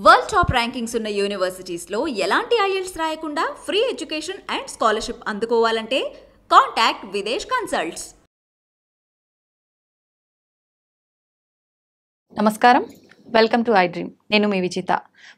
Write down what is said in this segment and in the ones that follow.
World top rankings ఉన్న యూనివర్సిటీస్లో ఎలాంటి IELTS రాయకుండా ఫ్రీ ఎడ్యుకేషన్ అండ్ స్కాలర్షిప్ అందుకోవాలంటే కాంటాక్ట్ విదేశ్ కన్సల్ట్స్. నమస్కారం, వెల్కమ్ టు ఐ డ్రీమ్. నేను మీ విజిత.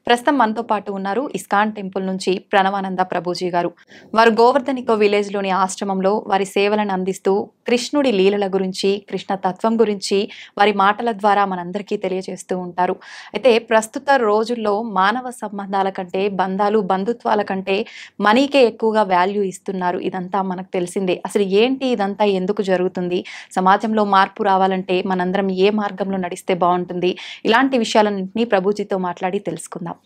ప్రస్తుతం మనతో పాటు ఉన్నారు ఇస్కాన్ టెంపుల్ నుంచి ప్రణవానంద ప్రభుజీ గారు. వారు గోవర్ధనికో విలేజ్లోని ఆశ్రమంలో వారి సేవలను అందిస్తూ కృష్ణుడి లీలల గురించి, కృష్ణ తత్వం గురించి వారి మాటల ద్వారా మనందరికీ తెలియజేస్తూ ఉంటారు. అయితే ప్రస్తుత రోజుల్లో మానవ సంబంధాల కంటే, బంధుత్వాల కంటే మనీకే ఎక్కువగా వాల్యూ ఇస్తున్నారు. ఇదంతా మనకు తెలిసిందే. అసలు ఏంటి ఇదంతా, ఎందుకు జరుగుతుంది, సమాజంలో మార్పు రావాలంటే మనందరం ఏ మార్గంలో నడిస్తే బాగుంటుంది, ఇలాంటి విషయాలన్నింటినీ ప్రభుజీతో మాట్లాడి తెలుసుకుందాం.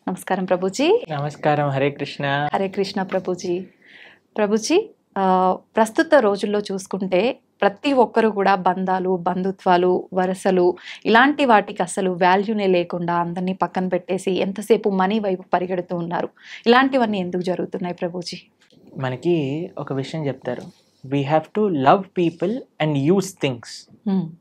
నమస్కారం ప్రభుజీ. నమస్కారం. హరే కృష్ణ. హరే కృష్ణ ప్రభుజీ. ప్రభుజీ, ప్రస్తుత రోజుల్లో చూసుకుంటే ప్రతి ఒక్కరు కూడా బంధుత్వాలు, వరసలు ఇలాంటి వాటికి అసలు వాల్యూనే లేకుండా అందరినీ పక్కన పెట్టేసి ఎంతసేపు మనీ వైపు పరిగెడుతూ ఉన్నారు. ఇలాంటివన్నీ ఎందుకు జరుగుతున్నాయి ప్రభుజీ? మనకి ఒక విషయం చెప్తారు, we have to love people and use things.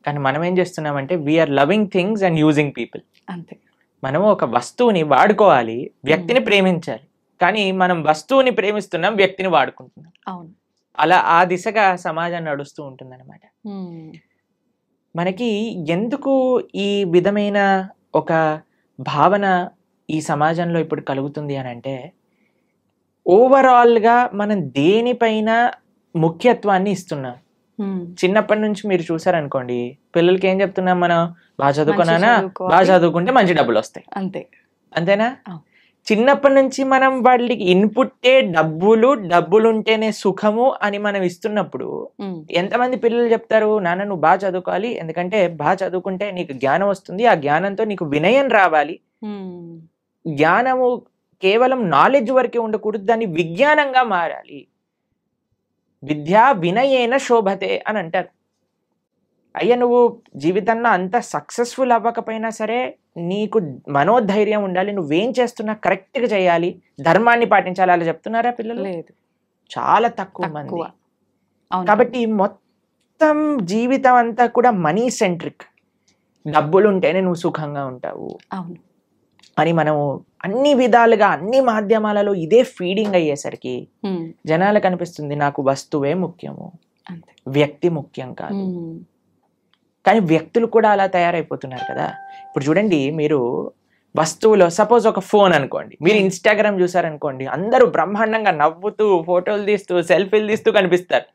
కానీ మనం ఏం చేస్తున్నామంటే we are loving things and using people. అంతే. మనం ఒక వస్తువుని వాడుకోవాలి, వ్యక్తిని ప్రేమించాలి. కానీ మనం వస్తువుని ప్రేమిస్తున్నాం, వ్యక్తిని వాడుకుంటున్నాం. అవును. అలా ఆ దిశగా సమాజం నడుస్తూ ఉంటుందన్నమాట. మనకి ఎందుకు ఈ విధమైన ఒక భావన ఈ సమాజంలో ఇప్పుడు కలుగుతుంది అని అంటే, ఓవరాల్గా మనం దేనిపైన ముఖ్యత్వాన్ని ఇస్తున్నాం. చిన్నప్పటి నుంచి మీరు చూసారనుకోండి, పిల్లలకి ఏం చెప్తున్నాం మనం, బాగా చదువుకున్నానా, బాగా చదువుకుంటే మంచి డబ్బులు వస్తాయి. అంతేనా? చిన్నప్పటి నుంచి మనం వాళ్ళకి ఇన్పుట్టే డబ్బులుంటేనే సుఖము అని మనం ఇస్తున్నప్పుడు ఎంతమంది పిల్లలు చెప్తారు, నాన్న నువ్వు బాగా చదువుకోవాలి, ఎందుకంటే బాగా చదువుకుంటే నీకు జ్ఞానం వస్తుంది, ఆ జ్ఞానంతో నీకు వినయం రావాలి. జ్ఞానము కేవలం నాలెడ్జ్ వరకే ఉండకూడదు, దాన్ని విజ్ఞానంగా మారాలి. విద్యా వినయేన శోభతే అని అంటారు. అయ్యా నువ్వు జీవితంలో అంత సక్సెస్ఫుల్ అవ్వకపోయినా సరే నీకు మనోధైర్యం ఉండాలి, నువ్వేం చేస్తున్నా కరెక్ట్గా చేయాలి, ధర్మాన్ని పాటించాలి. అలా చెప్తున్నారా పిల్లలు? లేదు, చాలా తక్కువ మంది. కాబట్టి మొత్తం జీవితం అంతా కూడా మనీ సెంట్రిక్. డబ్బులు ఉంటేనే నువ్వు సుఖంగా ఉంటావు అని మనము అన్ని విధాలుగా అన్ని మాధ్యమాలలో ఇదే ఫీడింగ్ అయ్యేసరికి జనాలకు అనిపిస్తుంది నాకు వస్తువే ముఖ్యము, వ్యక్తి ముఖ్యం కాదు. కానీ వ్యక్తులు కూడా అలా తయారైపోతున్నారు కదా. ఇప్పుడు చూడండి, మీరు వస్తువులో సపోజ్ ఒక ఫోన్ అనుకోండి, మీరు ఇన్స్టాగ్రామ్ చూసారనుకోండి, అందరూ బ్రహ్మాండంగా నవ్వుతూ ఫోటోలు తీస్తూ సెల్ఫీలు తీస్తూ కనిపిస్తారు.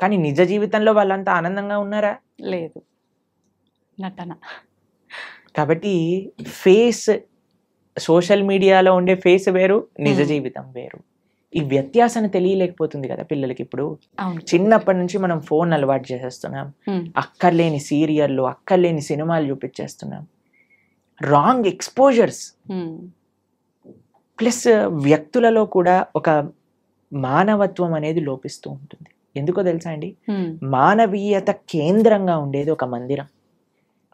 కానీ నిజ జీవితంలో వాళ్ళంతా ఆనందంగా ఉన్నారా? లేదు, నటన. కాబట్టి ఫేస్, సోషల్ మీడియాలో ఉండే ఫేస్ వేరు, నిజ జీవితం వేరు. ఈ వ్యత్యాసాన్ని తెలియలేకపోతుంది కదా పిల్లలకి. ఇప్పుడు చిన్నప్పటి నుంచి మనం ఫోన్ అలవాటు చేసేస్తున్నాం, అక్కర్లేని సీరియళ్ళు, అక్కర్లేని సినిమాలు చూపించేస్తున్నాం, రాంగ్ ఎక్స్పోజర్స్. ప్లస్ వ్యక్తులలో కూడా ఒక మానవత్వం అనేది లోపిస్తూ ఉంటుంది. ఎందుకో తెలుసా అండి, మానవీయత కేంద్రంగా ఉండేది ఒక మందిరం,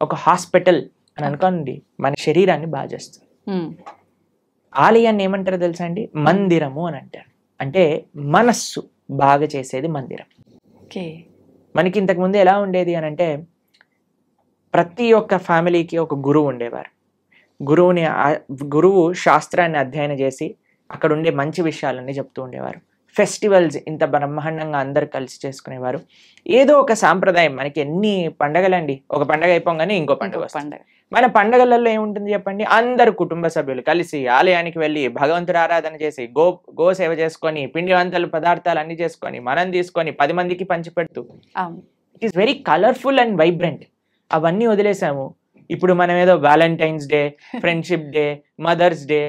ఒక హాస్పిటల్ అని అనుకోండి, మన శరీరాన్ని బాగా చేస్తుంది. ఆలయాన్ని ఏమంటారో తెలుసా అండి, మందిరము అని అంటారు. అంటే మనస్సు బాగా చేసేది మందిరం. మనకి ఇంతకు ముందు ఎలా ఉండేది అని అంటే, ప్రతి ఒక్క ఫ్యామిలీకి ఒక గురువు ఉండేవారు. గురువు శాస్త్రాన్ని అధ్యయనం చేసి అక్కడ ఉండే మంచి విషయాలన్నీ చెప్తూ ఉండేవారు. ఫెస్టివల్స్ ఇంత బ్రహ్మాండంగా అందరు కలిసి చేసుకునేవారు. ఏదో ఒక సాంప్రదాయం. మనకి ఎన్ని పండగలండి, ఒక పండగ అయిపోగానే ఇంకో పండుగ వస్తుంది. మన పండగలలో ఏముంటుంది చెప్పండి, అందరు కుటుంబ సభ్యులు కలిసి ఆలయానికి వెళ్ళి భగవంతుడు ఆరాధన చేసి గో సేవ చేసుకొని, పిండి వంటలు పదార్థాలు అన్ని చేసుకొని మనం తీసుకొని 10 మందికి పంచి పెడుతూ, it is very colourful and vibrant. అవన్నీ వదిలేసాము. ఇప్పుడు మనం ఏదో Valentine's day, friendship day, mother's day,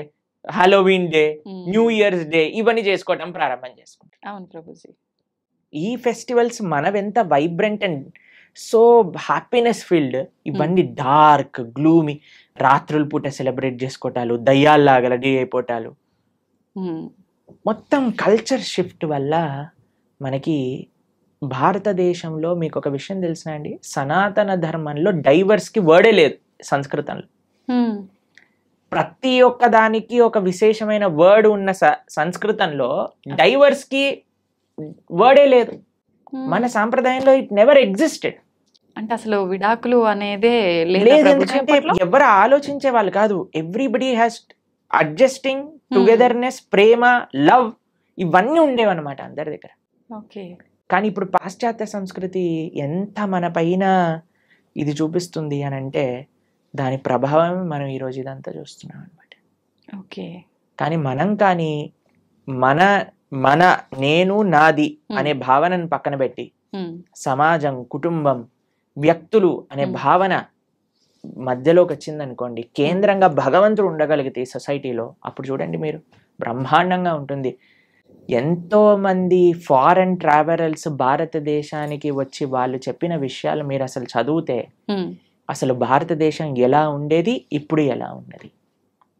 Halloween day, new year's day ఇవన్నీ చేసుకోవటం ప్రారంభం చేసుకుంటాం. అవును ప్రభుజీ. ఈ ఫెస్టివల్స్ మనవెంత vibrant and so happiness filled, ఇవన్నీ డార్క్ గ్లూమీ, రాత్రుల పూట సెలబ్రేట్ చేసుకోవటాలు, దయ్యాల్లాగా రెడీ అయిపోవటాలు. మొత్తం కల్చర్ షిఫ్ట్ వల్ల మనకి భారతదేశంలో మీకు ఒక విషయం తెలిసిన అండి, సనాతన ధర్మంలో డైవర్స్కి వర్డే లేదు సంస్కృతంలో. ప్రతి ఒక్క దానికి ఒక విశేషమైన వర్డ్ ఉన్న సంస్కృతంలో డైవర్స్కి వర్డే లేదు. మన సాంప్రదాయంలో ఇట్ నెవర్ ఎగ్జిస్టెడ్. అంటే అసలు విడాకులు అనేదే లేదా లేదు, ప్రభుజీ ఎందుకంటే అప్పట్లో? ఎవరు ఆలోచించే వాళ్ళు కాదు. Everybody has adjusting, togetherness, Prema, love ఇవన్నీ ఉండేవన్నమాట అందరి దగ్గర. ఓకే. కానీ ఇప్పుడు పాశ్చాత్య సంస్కృతి ఎంత మన పైన ఇది చూపిస్తుంది అని అంటే దాని ప్రభావం మనం ఈరోజు ఇదంతా చూస్తున్నాం అనమాట. ఓకే. కానీ మనం కానీ మన మన నేను నాది అనే భావనను పక్కన పెట్టి సమాజం, కుటుంబం, వ్యక్తులు అనే భావన మధ్యలోకి వచ్చిందనుకోండి, కేంద్రంగా భగవంతుడు ఉండగలిగితే ఈ సొసైటీలో, అప్పుడు చూడండి మీరు బ్రహ్మాండంగా ఉంటుంది. ఎంతో మంది ఫారెన్ ట్రావెలర్స్ భారతదేశానికి వచ్చి వాళ్ళు చెప్పిన విషయాలు మీరు అసలు చదివితే అసలు భారతదేశం ఎలా ఉండేది, ఇప్పుడు ఎలా ఉన్నది.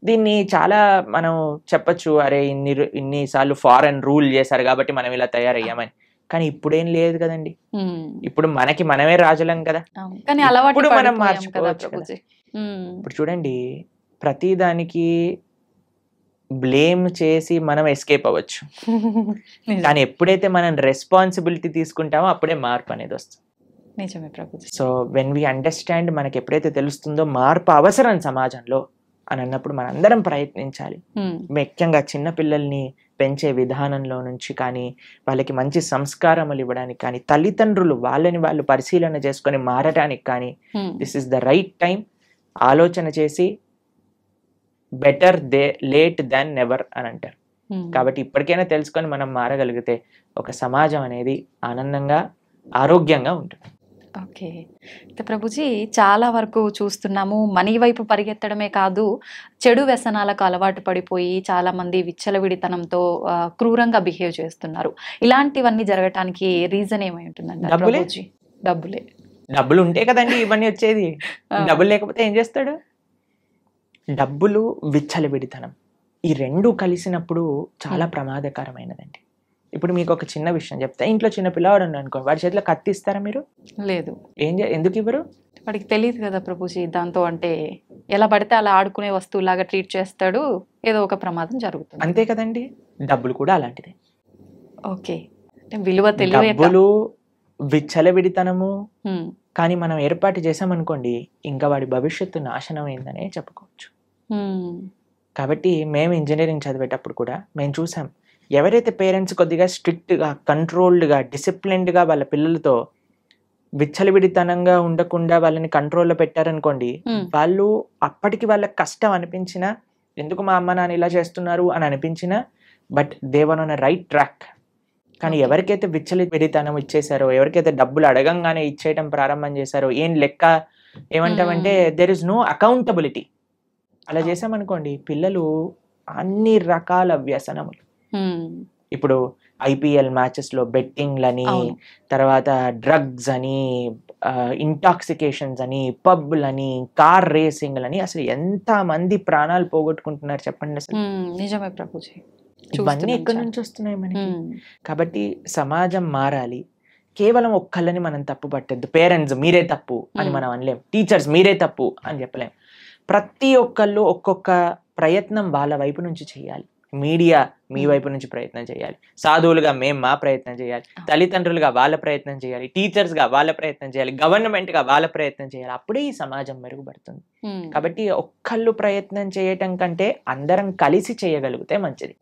దీన్ని చాలా మనం చెప్పచ్చు, అరే ఇన్నిసార్లు ఫారెన్ రూల్ చేశారు కాబట్టి మనం ఇలా తయారయ్యామని. కానీ ఇప్పుడేం లేదు కదండి. ఇప్పుడు మనమే రాజులం కదా. ఇప్పుడు మనం మార్చుకోవచ్చు కదా. ఇప్పుడు చూడండి, ప్రతి దానికి బ్లేమ్ చేసి మనం ఎస్కేప్ అవ్వచ్చు, కానీ ఎప్పుడైతే మనం రెస్పాన్సిబిలిటీ తీసుకుంటామో అప్పుడే మార్పు అనేది వస్తుంది. నిజమే Prabhuji. So when we understand, మనకి ఎప్పుడైతే తెలుస్తుందో మార్పు అవసరం సమాజంలో అని అన్నప్పుడు మనందరం ప్రయత్నించాలి. ముఖ్యంగా చిన్న పిల్లల్ని పెంచే విధానంలో నుంచి కానీ, వాళ్ళకి మంచి సంస్కారములు ఇవ్వడానికి కానీ, తల్లిదండ్రులు వాళ్ళని వాళ్ళు పరిశీలన చేసుకొని మారడానికి కానీ, this is the right time. ఆలోచన చేసి బెటర్ లేట్ దాన్ నెవర్ అని అంటారు. కాబట్టి ఇప్పటికైనా తెలుసుకొని మనం మారగలిగితే ఒక సమాజం అనేది ఆనందంగా, ఆరోగ్యంగా ఉంటుంది. ఓకే. అయితే ప్రభుజీ, చాలా వరకు చూస్తున్నాము, మనీ వైపు పరిగెత్తడమే కాదు, చెడు వ్యసనాలకు అలవాటు పడిపోయి చాలా మంది విచ్చలవిడితనంతో క్రూరంగా బిహేవ్ చేస్తున్నారు. ఇలాంటివన్నీ జరగటానికి రీజన్ ఏమై ఉంటుందండి? ప్రభుజీ, డబ్బులు ఉంటే కదండి ఇవన్నీ వచ్చేది. డబ్బులు లేకపోతే ఏం చేస్తాడు? డబ్బులు, విచ్చలవిడితనం, ఈ రెండు కలిసినప్పుడు చాలా ప్రమాదకరమైనదండి. ఇప్పుడు మీకు ఒక చిన్న విషయం చెప్తా. ఇంట్లో చిన్న పిల్లవాడు ఉన్నాడు అనుకోండి, వాడి చేతిలో కత్తి ఇస్తారా మీరు? లేదు. ఎందుకు ఇవ్వరు? వాడికి తెలియదు కదా ప్రభుజీ, దాంతో అంటే ఎలా పడితే అలా ఆడుకునే వస్తువులాగా ట్రీట్ చేస్తాడు, ఏదో ఒక ప్రమాదం జరుగుతుంది. అంతే కదండి. డబ్బులు కూడా అలాంటిదే. ఓకే. విలువ తెలియదు, డబ్బులు, విచ్చలవిడితనము కానీ మనం ఏర్పాటు చేసామనుకోండి, ఇంకా వాడి భవిష్యత్తు నాశనం అయిందనే చెప్పుకోవచ్చు. కాబట్టి మేము ఇంజనీరింగ్ చదివేటప్పుడు కూడా మేము చూసాం, ఎవరైతే పేరెంట్స్ కొద్దిగా స్ట్రిక్ట్గా, కంట్రోల్డ్గా, డిసిప్లిన్డ్గా వాళ్ళ పిల్లలతో విచ్చలవిడితనంగా ఉండకుండా వాళ్ళని కంట్రోల్లో పెట్టారనుకోండి, వాళ్ళు అప్పటికి వాళ్ళకి కష్టం అనిపించినా, ఎందుకు మా అమ్మ నాన్న ఇలా చేస్తున్నారు అని అనిపించినా, but they were on a right track. కానీ ఎవరికైతే విచ్చలవిడితనం ఇచ్చేసారో, ఎవరికైతే డబ్బులు అడగంగానే ఇచ్చేయటం ప్రారంభం చేశారో, ఏం లెక్క ఏమంటామంటే దెర్ ఇస్ నో అకౌంటబిలిటీ. అలా చేసామనుకోండి, పిల్లలు అన్ని రకాల వ్యసనములు, ఇప్పుడు IPL మ్యాచెస్ లో బెట్టింగ్లని, తర్వాత డ్రగ్స్ అని, ఇంటాక్సికేషన్స్ అని, పబ్లని, కార్ రేసింగ్లని, అసలు ఎంత మంది ప్రాణాలు పోగొట్టుకుంటున్నారు చెప్పండి అసలు. నిజమే ప్రభుజీ. ఇవన్నీ ఎక్కడి నుంచి వస్తున్నాయి మనకి? కాబట్టి సమాజం మారాలి. కేవలం ఒక్కళ్ళని మనం తప్పు పట్టద్దు. పేరెంట్స్ మీరే తప్పు అని మనం అనలేం, టీచర్స్ మీరే తప్పు అని చెప్పలేం. ప్రతి ఒక్కళ్ళు ఒక్కొక్క ప్రయత్నం వాళ్ళ వైపు నుంచి చేయాలి. మీడియా మీ వైపు నుంచి ప్రయత్నం చేయాలి, సాధువులుగా మేము మా ప్రయత్నం చేయాలి, తల్లిదండ్రులుగా వాళ్ళ ప్రయత్నం చేయాలి, టీచర్స్గా వాళ్ళ ప్రయత్నం చేయాలి, గవర్నమెంట్గా వాళ్ళ ప్రయత్నం చేయాలి. అప్పుడే ఈ సమాజం మెరుగుపడుతుంది. కాబట్టి ఒక్కళ్ళు ప్రయత్నం చేయటం కంటే అందరం కలిసి చేయగలిగితే మంచిది.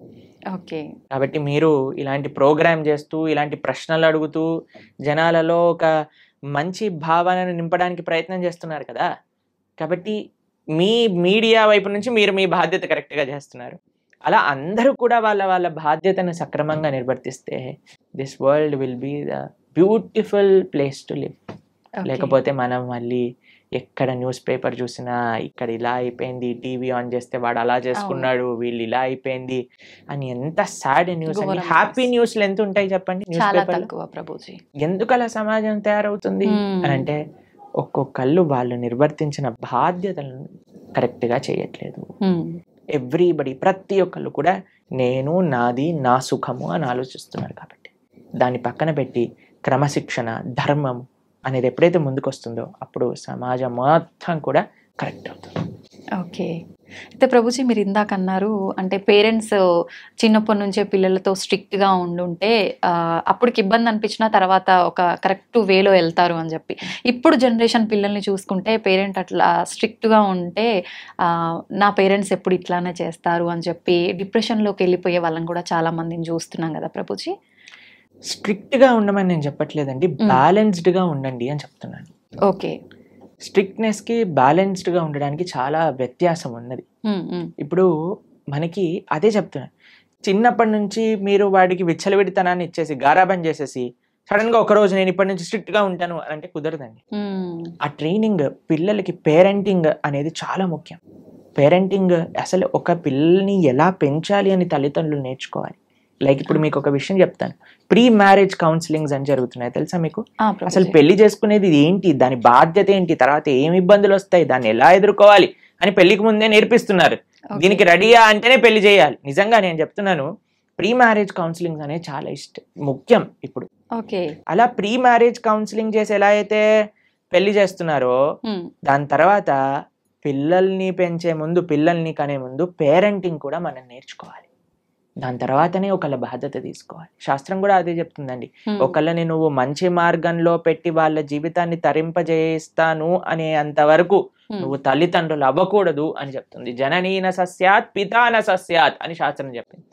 ఓకే. కాబట్టి మీరు ఇలాంటి ప్రోగ్రామ్ చేస్తూ, ఇలాంటి ప్రశ్నలు అడుగుతూ జనాలలో ఒక మంచి భావనను నింపడానికి ప్రయత్నం చేస్తున్నారు కదా. కాబట్టి మీ మీడియా వైపు నుంచి మీరు మీ బాధ్యత కరెక్ట్గా చేస్తున్నారు. అలా అందరూ కూడా వాళ్ళ బాధ్యతను సక్రమంగా నిర్వర్తిస్తే this world will be the beautiful place to live. లేకపోతే మనం మళ్ళీ ఎక్కడ న్యూస్ పేపర్ చూసినా ఇక్కడ ఇలా అయిపోయింది, టీవీ ఆన్ చేస్తే వాడు అలా చేసుకున్నాడు, వీళ్ళు ఇలా అయిపోయింది అని ఎంత సాడ్ న్యూస్ అండి. హ్యాపీ న్యూస్లు ఎంత ఉంటాయి చెప్పండి న్యూస్ పేపర్. ఎందుకు అలా సమాజం తయారవుతుంది అని అంటే ఒక్కొక్కళ్ళు వాళ్ళు నిర్వర్తించిన బాధ్యతలను కరెక్ట్గా చేయట్లేదు. ఎవ్రీబడి, ప్రతి ఒక్కళ్ళు కూడా నేను, నాది, నా సుఖము అని ఆలోచిస్తున్నారు. కాబట్టి దాన్ని పక్కన పెట్టి క్రమశిక్షణ, ధర్మం అనేది ఎప్పుడైతే ముందుకు వస్తుందో అప్పుడు సమాజం మొత్తం కూడా కరెక్ట్ అవుతుంది. ఓకే. అయితే ప్రభుజీ మీరు ఇందాక అన్నారు అంటే పేరెంట్స్ చిన్నప్పటి నుంచే పిల్లలతో స్ట్రిక్ట్గా ఉండుంటే అప్పటికి ఇబ్బంది అనిపించినా తర్వాత ఒక కరెక్ట్ వేలో వెళ్తారు అని చెప్పి, ఇప్పుడు జనరేషన్ పిల్లల్ని చూసుకుంటే పేరెంట్ అట్లా స్ట్రిక్ట్గా ఉంటే నా పేరెంట్స్ ఎప్పుడు ఇట్లానే చేస్తారు అని చెప్పి డిప్రెషన్లోకి వెళ్ళిపోయే వాళ్ళని కూడా చాలా మందిని చూస్తున్నాం కదా ప్రభుజీ. స్ట్రిక్ట్గా ఉండమని నేను చెప్పట్లేదండి, బ్యాలెన్స్డ్గా ఉండండి అని చెప్తున్నాను. ఓకే. స్ట్రిక్ట్నెస్కి బ్యాలెన్స్డ్గా ఉండడానికి చాలా వ్యత్యాసం ఉన్నది. ఇప్పుడు మనకి అదే చెప్తున్నాను, చిన్నప్పటి నుంచి మీరు వాడికి విచ్చలవిడితనాన్ని ఇచ్చేసి గారాబం చేసేసి సడన్గా ఒకరోజు నేను ఇప్పటి నుంచి స్ట్రిక్ట్గా ఉంటాను అంటే కుదరదండి. ఆ ట్రైనింగ్ పిల్లలకి, పేరెంటింగ్ అనేది చాలా ముఖ్యం. పేరెంటింగ్ అసలు ఒక పిల్లల్ని ఎలా పెంచాలి అని తల్లిదండ్రులు నేర్చుకోవాలి. లైక్ ఇప్పుడు మీకు ఒక విషయం చెప్తాను, ప్రీ మ్యారేజ్ కౌన్సిలింగ్స్ అని జరుగుతున్నాయి తెలుసా మీకు? అసలు పెళ్లి చేసుకునేది ఏంటి, దాని బాధ్యత ఏంటి, తర్వాత ఏమి ఇబ్బందులు వస్తాయి, దాన్ని ఎలా ఎదుర్కోవాలి అని పెళ్లికి ముందే నేర్పిస్తున్నారు. దీనికి రెడీయా అంటేనే పెళ్లి చేయాలి. నిజంగా నేను చెప్తున్నాను, ప్రీ మ్యారేజ్ కౌన్సిలింగ్స్ అనేది చాలా ముఖ్యం ఇప్పుడు. అలా ప్రీ మ్యారేజ్ కౌన్సిలింగ్ చేసి ఎలా అయితే పెళ్లి చేస్తున్నారో దాని తర్వాత పిల్లల్ని పెంచే ముందు, పిల్లల్ని కనే ముందు పేరెంటింగ్ కూడా మనం నేర్చుకోవాలి. దాని తర్వాతనే ఒకళ్ళ బాధ్యత తీసుకోవాలి. శాస్త్రం కూడా అదే చెప్తుందండి, ఒకళ్ళని నువ్వు మంచి మార్గంలో పెట్టి వాళ్ళ జీవితాన్ని తరింపజేస్తాను అనే అంతవరకు నువ్వు తల్లిదండ్రులు అవ్వకూడదు అని చెప్తుంది. జననీన సస్యాత్ పితాన సస్యాత్ అని శాస్త్రం చెప్పింది.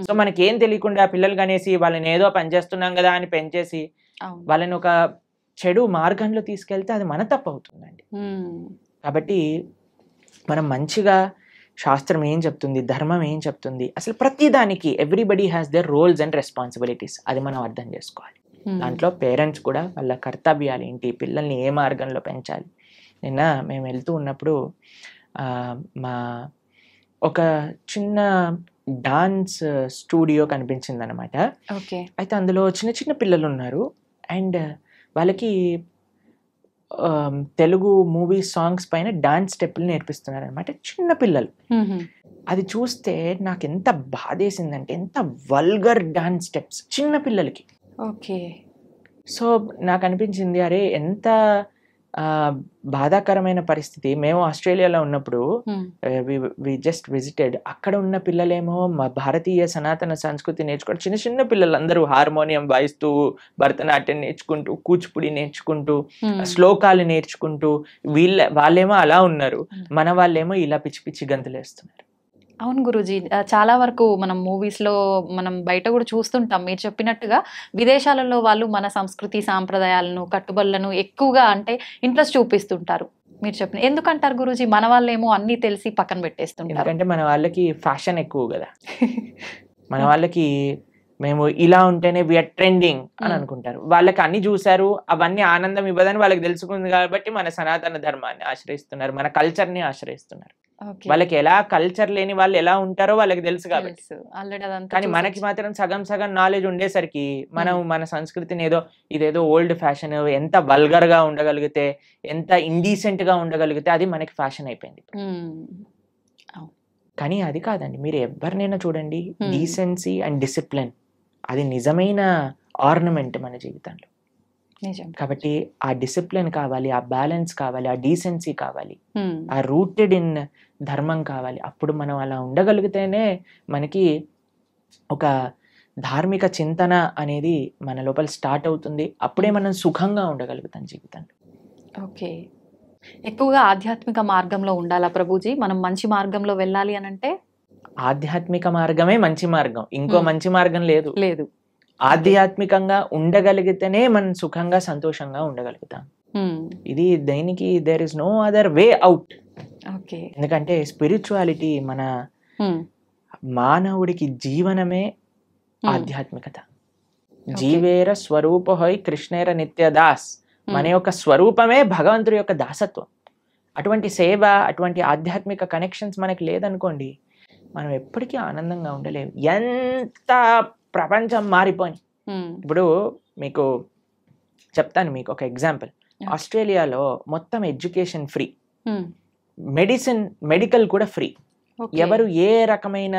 సో మనకేం తెలియకుండా పిల్లలు కనేసి వాళ్ళని ఏదో పనిచేస్తున్నాం కదా అని పెంచేసి వాళ్ళని ఒక చెడు మార్గంలో తీసుకెళ్తే అది మన తప్పు అవుతుందండి. కాబట్టి మనం మంచిగా శాస్త్రం ఏం చెప్తుంది, ధర్మం ఏం చెప్తుంది, అసలు ప్రతి దానికి everybody has their roles and responsibilities, అది మనం అర్థం చేసుకోవాలి. దాంట్లో పేరెంట్స్ కూడా వాళ్ళ కర్తవ్యాలు ఏంటి, పిల్లల్ని ఏ మార్గంలో పెంచాలి. నిన్న మేము వెళ్తూ ఉన్నప్పుడు మా ఒక చిన్న డాన్స్ స్టూడియో కనిపించింది అనమాట. అయితే అందులో చిన్న చిన్న పిల్లలు ఉన్నారు అండ్ వాళ్ళకి తెలుగు మూవీ సాంగ్స్ పైన డాన్స్ స్టెప్పులు నేర్పిస్తున్నారు అనమాట, చిన్న పిల్లలు. అది చూస్తే నాకు ఎంత బాధేసిందంటే, ఎంత వల్గర్ డాన్స్ స్టెప్స్ చిన్న పిల్లలకి. సో నాకు అనిపించింది, అరే ఎంత బాధాకరమైన పరిస్థితి. మేము ఆస్ట్రేలియాలో ఉన్నప్పుడు వి జస్ట్ విజిటెడ్, అక్కడ ఉన్న పిల్లలేమో మా భారతీయ సనాతన సంస్కృతి నేర్చుకుంటూ, చిన్న చిన్న పిల్లలు అందరూ హార్మోనియం వాయిస్తూ, భరతనాట్యం నేర్చుకుంటూ, కూచిపూడి నేర్చుకుంటూ, శ్లోకాలు నేర్చుకుంటూ, వాళ్ళేమో అలా ఉన్నారు, మన వాళ్ళేమో ఇలా పిచ్చి పిచ్చి గంతులు వేస్తున్నారు. అవును గురూజీ, చాలా వరకు మనం మూవీస్లో మనం బయట కూడా చూస్తుంటాం. మీరు చెప్పినట్టుగా విదేశాలలో వాళ్ళు మన సంస్కృతి సాంప్రదాయాలను, కట్టుబడులను ఎక్కువగా అంటే ఇంట్రెస్ట్ చూపిస్తుంటారు. మీరు చెప్పిన ఎందుకంటారు గురూజీ, మన వాళ్ళేమో అన్నీ తెలిసి పక్కన పెట్టేస్తుంటారు? ఎందుకంటే మన వాళ్ళకి ఫ్యాషన్ ఎక్కువ కదా. మన వాళ్ళకి మేము ఇలా ఉంటేనే వీఆర్ ట్రెండింగ్ అని అనుకుంటారు. వాళ్ళకి అన్ని చూసారు, అవన్నీ ఆనందం ఇవ్వదని వాళ్ళకి తెలుసుకుంది కాబట్టి మన సనాతన ధర్మాన్ని ఆశ్రయిస్తున్నారు, మన కల్చర్ని ఆశ్రయిస్తున్నారు. వాళ్ళకి ఎలా కల్చర్ లేని వాళ్ళు ఎలా ఉంటారో వాళ్ళకి తెలుసు కాబట్టి. కానీ మనకి మాత్రం సగం సగం నాలెడ్జ్ ఉండేసరికి మనం మన సంస్కృతిని ఇదేదో ఓల్డ్ ఫ్యాషన్, ఎంత వల్గర్ గా ఉండగలిగితే, ఎంత ఇండీసెంట్ గా ఉండగలిగితే అది మనకి ఫ్యాషన్ అయిపోయింది. కానీ అది కాదండి, మీరు ఎవరినైనా చూడండి, డీసెన్సీ అండ్ డిసిప్లిన్ అది నిజమైన ఆర్నమెంట్ మన జీవితంలో. కాబట్టి ఆ డిసిప్లిన్ కావాలి, ఆ బ్యాలెన్స్ కావాలి, ఆ డీసెన్సీ కావాలి, ఆ రూటెడ్ ఇన్ ధర్మం కావాలి. అప్పుడు మనం అలా ఉండగలిగితేనే మనకి ఒక ధార్మిక చింతన అనేది మన లోపల స్టార్ట్ అవుతుంది. అప్పుడే మనం సుఖంగా ఉండగలుగుతాం జీవితంలో. ఓకే, ఎక్కువగా ఆధ్యాత్మిక మార్గంలో ఉండాలా ప్రభుజీ? మనం మంచి మార్గంలో వెళ్ళాలి అని అంటే ఆధ్యాత్మిక మార్గమే మంచి మార్గం, ఇంకో మంచి మార్గం లేదు. ఆధ్యాత్మికంగా ఉండగలిగితేనే మనం సుఖంగా సంతోషంగా ఉండగలుగుతాం. ఇది దేనికి there is no other way out. ఎందుకంటే స్పిరిచువాలిటీ మన మానవుడికి జీవనమే ఆధ్యాత్మికత. జీవేర స్వరూపహై కృష్ణేర నిత్యదాస్, మన యొక్క స్వరూపమే భగవంతుడి యొక్క దాసత్వం. అటువంటి సేవ, అటువంటి ఆధ్యాత్మిక కనెక్షన్స్ మనకి లేదనుకోండి, మనం ఎప్పటికీ ఆనందంగా ఉండలేము. ఎంత ప్రపంచం మారిపోయి. ఇప్పుడు మీకు చెప్తాను, మీకు ఒక ఎగ్జాంపుల్. ఆస్ట్రేలియాలో మొత్తం ఎడ్యుకేషన్ ఫ్రీ, మెడికల్ కూడా ఫ్రీ. ఎవరు ఏ రకమైన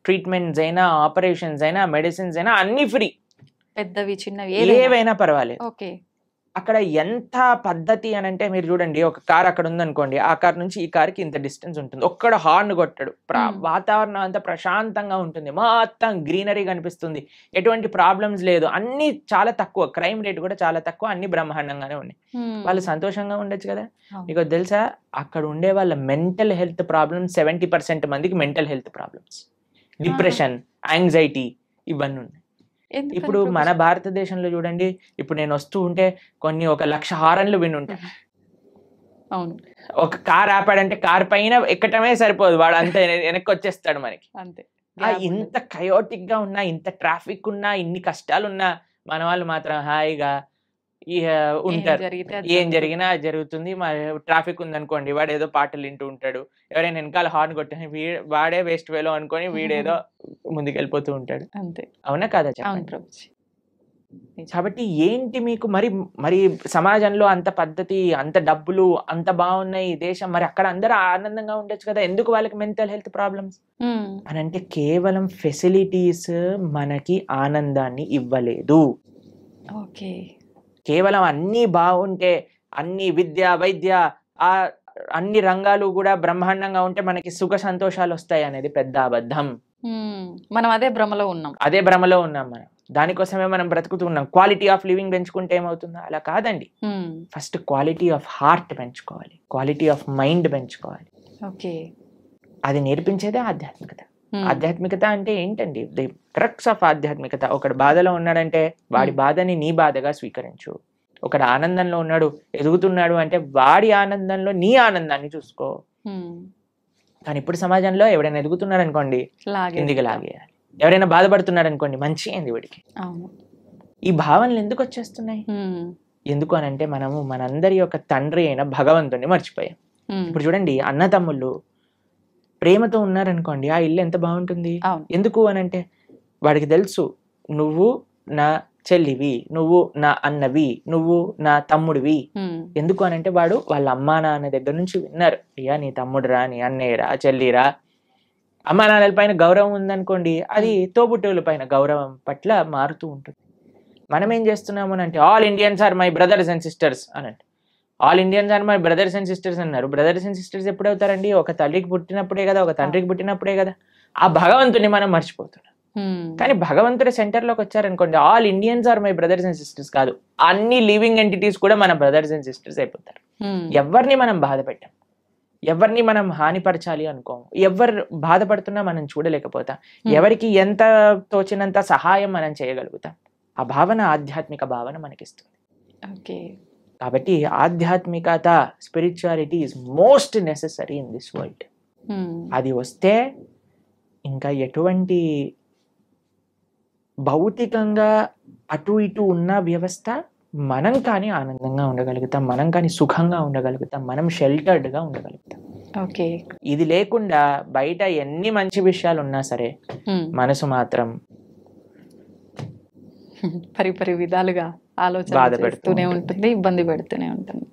ట్రీట్మెంట్స్ అయినా, ఆపరేషన్స్ అయినా, మెడిసిన్స్ అయినా అన్ని ఫ్రీ. పెద్దవి చిన్నవి ఏవైనా పర్వాలేదు. అక్కడ ఎంత పద్ధతి అని అంటే మీరు చూడండి, ఒక కార్ అక్కడ ఉందనుకోండి, ఆ కార్ నుంచి ఈ కార్కి ఇంత డిస్టెన్స్ ఉంటుంది, ఒక్కడ హార్న్ కొట్టాడు, వాతావరణం అంతా ప్రశాంతంగా ఉంటుంది, మొత్తం గ్రీనరీ కనిపిస్తుంది, ఎటువంటి ప్రాబ్లమ్స్ లేదు, అన్ని చాలా తక్కువ, క్రైమ్ రేట్ కూడా చాలా తక్కువ, అన్ని బ్రహ్మాండంగానే ఉన్నాయి. వాళ్ళు సంతోషంగా ఉండొచ్చు కదా. మీకు తెలుసా, అక్కడ ఉండే వాళ్ళ మెంటల్ హెల్త్ ప్రాబ్లమ్స్ 70% మందికి mental health problems, depression, anxiety ఇవన్నీ ఉన్నాయి. ఇప్పుడు మన భారతదేశంలో చూడండి, ఇప్పుడు నేను వస్తూ ఉంటే కొన్ని 1,00,000 హారన్లు విని ఉంటాను. అవును, ఒక కార్ ఆపాడంటే కార్ పైన ఎక్కటమే సరిపోదు, వాడు అంత వెనక్కి వచ్చేస్తాడు మనకి. అంతే. ఇంత కయోటిక్ గా ఉన్నా, ఇంత ట్రాఫిక్ ఉన్నా, ఇన్ని కష్టాలు ఉన్నా, మన వాళ్ళు మాత్రం హాయిగా ఉంటారు. ఏం జరిగినా జరుగుతుంది. ట్రాఫిక్ ఉందనుకోండి, వాడు ఏదో పాటలు వింటూ ఉంటాడు, ఎవరైనా వెనకాల హార్న్ కొట్టిన వాడే వేస్ట్ వేలో అనుకొని వీడేదో ముందుకెళ్ళిపోతూ ఉంటాడు. అంతే, అవునా కాదా? కాబట్టి ఏంటి మీకు మరి మరి సమాజంలో అంత పద్ధతి, అంత డబ్బులు, అంత బాగున్నాయి దేశం, మరి అక్కడ అందరూ ఆనందంగా ఉండొచ్చు కదా, ఎందుకు వాళ్ళకి మెంటల్ హెల్త్ ప్రాబ్లమ్స్ అని అంటే కేవలం ఫెసిలిటీస్ మనకి ఆనందాన్ని ఇవ్వలేదు. ఓకే, కేవలం అన్నీ బాగుంటే, అన్ని విద్య, వైద్య, అన్ని రంగాలు కూడా బ్రహ్మాండంగా ఉంటే మనకి సుఖ సంతోషాలు వస్తాయి అనేది పెద్ద అబద్ధం. మనం అదే భ్రమలో ఉన్నాం. మనం దానికోసమే మనం బ్రతుకుతున్నాం. క్వాలిటీ ఆఫ్ లివింగ్ పెంచుకుంటే ఏమవుతుందో అలా కాదండి. ఫస్ట్ క్వాలిటీ ఆఫ్ హార్ట్ పెంచుకోవాలి, క్వాలిటీ ఆఫ్ మైండ్ పెంచుకోవాలి. ఓకే, అది నేర్పించేదే ఆధ్యాత్మికత. ఆధ్యాత్మికత అంటే ఏంటండి? ది క్రక్స్ ఆఫ్ ఆధ్యాత్మికత. ఒకడు బాధలో ఉన్నాడంటే వాడి బాధని నీ బాధగా స్వీకరించు. ఒకడు ఆనందంలో ఉన్నాడు, ఎదుగుతున్నాడు అంటే వాడి ఆనందంలో నీ ఆనందాన్ని చూసుకో. కానీ ఇప్పుడు సమాజంలో ఎవడైనా ఎదుగుతున్నాడు అనుకోండి, కిందికి లాగేయాలి. ఎవరైనా బాధపడుతున్నాడు అనుకోండి, మంచి అయింది వీడికి. ఈ భావనలు ఎందుకు వచ్చేస్తున్నాయి? ఎందుకు అని అంటే మనము మనందరి యొక్క తండ్రి అయిన భగవంతుడిని మర్చిపోయాం. ఇప్పుడు చూడండి, అన్నతమ్ముళ్ళు ప్రేమతో ఉన్నారనుకోండి, ఆ ఇల్లు ఎంత బాగుంటుంది. ఎందుకు అని అంటే వాడికి తెలుసు, నువ్వు నా చెల్లివి, నువ్వు నా అన్నవి, నువ్వు నా తమ్ముడివి. ఎందుకు అని అంటే వాడు వాళ్ళ అమ్మా నాన్న దగ్గర నుంచి విన్నారు, అయ్యా నీ తమ్ముడురా, నీ అన్నయ్యరా, చెల్లిరా. అమ్మా నాన్నల పైన గౌరవం ఉందనుకోండి, అది తోబుట్టువుల పైన గౌరవం పట్ల మారుతూ ఉంటుంది. మనం ఏం చేస్తున్నాము అని అంటే all Indians are my brothers and sisters అని అంటే, all Indians are my brothers and sisters అన్నారు. బ్రదర్స్ అండ్ సిస్టర్స్ ఎప్పుడు అవుతారండి? ఒక తల్లికి పుట్టినప్పుడే కదా, ఒక తండ్రికి పుట్టినప్పుడే కదా. ఆ భగవంతుని మనం మర్చిపోతున్నాం. కానీ భగవంతుడి సెంటర్లోకి వచ్చారనుకోండి, all Indians are my brothers and sisters కాదు, అన్ని లివింగ్ ఎంటిటీస్ కూడా మన బ్రదర్స్ అండ్ సిస్టర్స్ అయిపోతారు. ఎవరిని మనం బాధ పెట్టాం, ఎవరిని మనం హానిపరచాలి అనుకోము, ఎవరు బాధపడుతున్నా మనం చూడలేకపోతాం, ఎవరికి ఎంత తోచినంత సహాయం మనం చేయగలుగుతాం. ఆ భావన ఆధ్యాత్మిక భావన మనకిస్తుంది. కాబట్టి ఆధ్యాత్మికత, spirituality is most necessary in this world. అది వస్తే ఇంకా ఎటువంటి భౌతికంగా అటు ఇటు ఉన్న వ్యవస్థ మనం కానీ ఆనందంగా ఉండగలుగుతాం, మనం కానీ సుఖంగా ఉండగలుగుతాం, మనం షెల్టర్డ్గా ఉండగలుగుతాం. ఓకే, ఇది లేకుండా బయట ఎన్ని మంచి విషయాలు ఉన్నా సరే మనసు మాత్రం పరిపరి విధాలుగా ఆలోచన పెడుతూనే ఉంటుంది, ఇబ్బంది పెడుతూనే ఉంటుంది.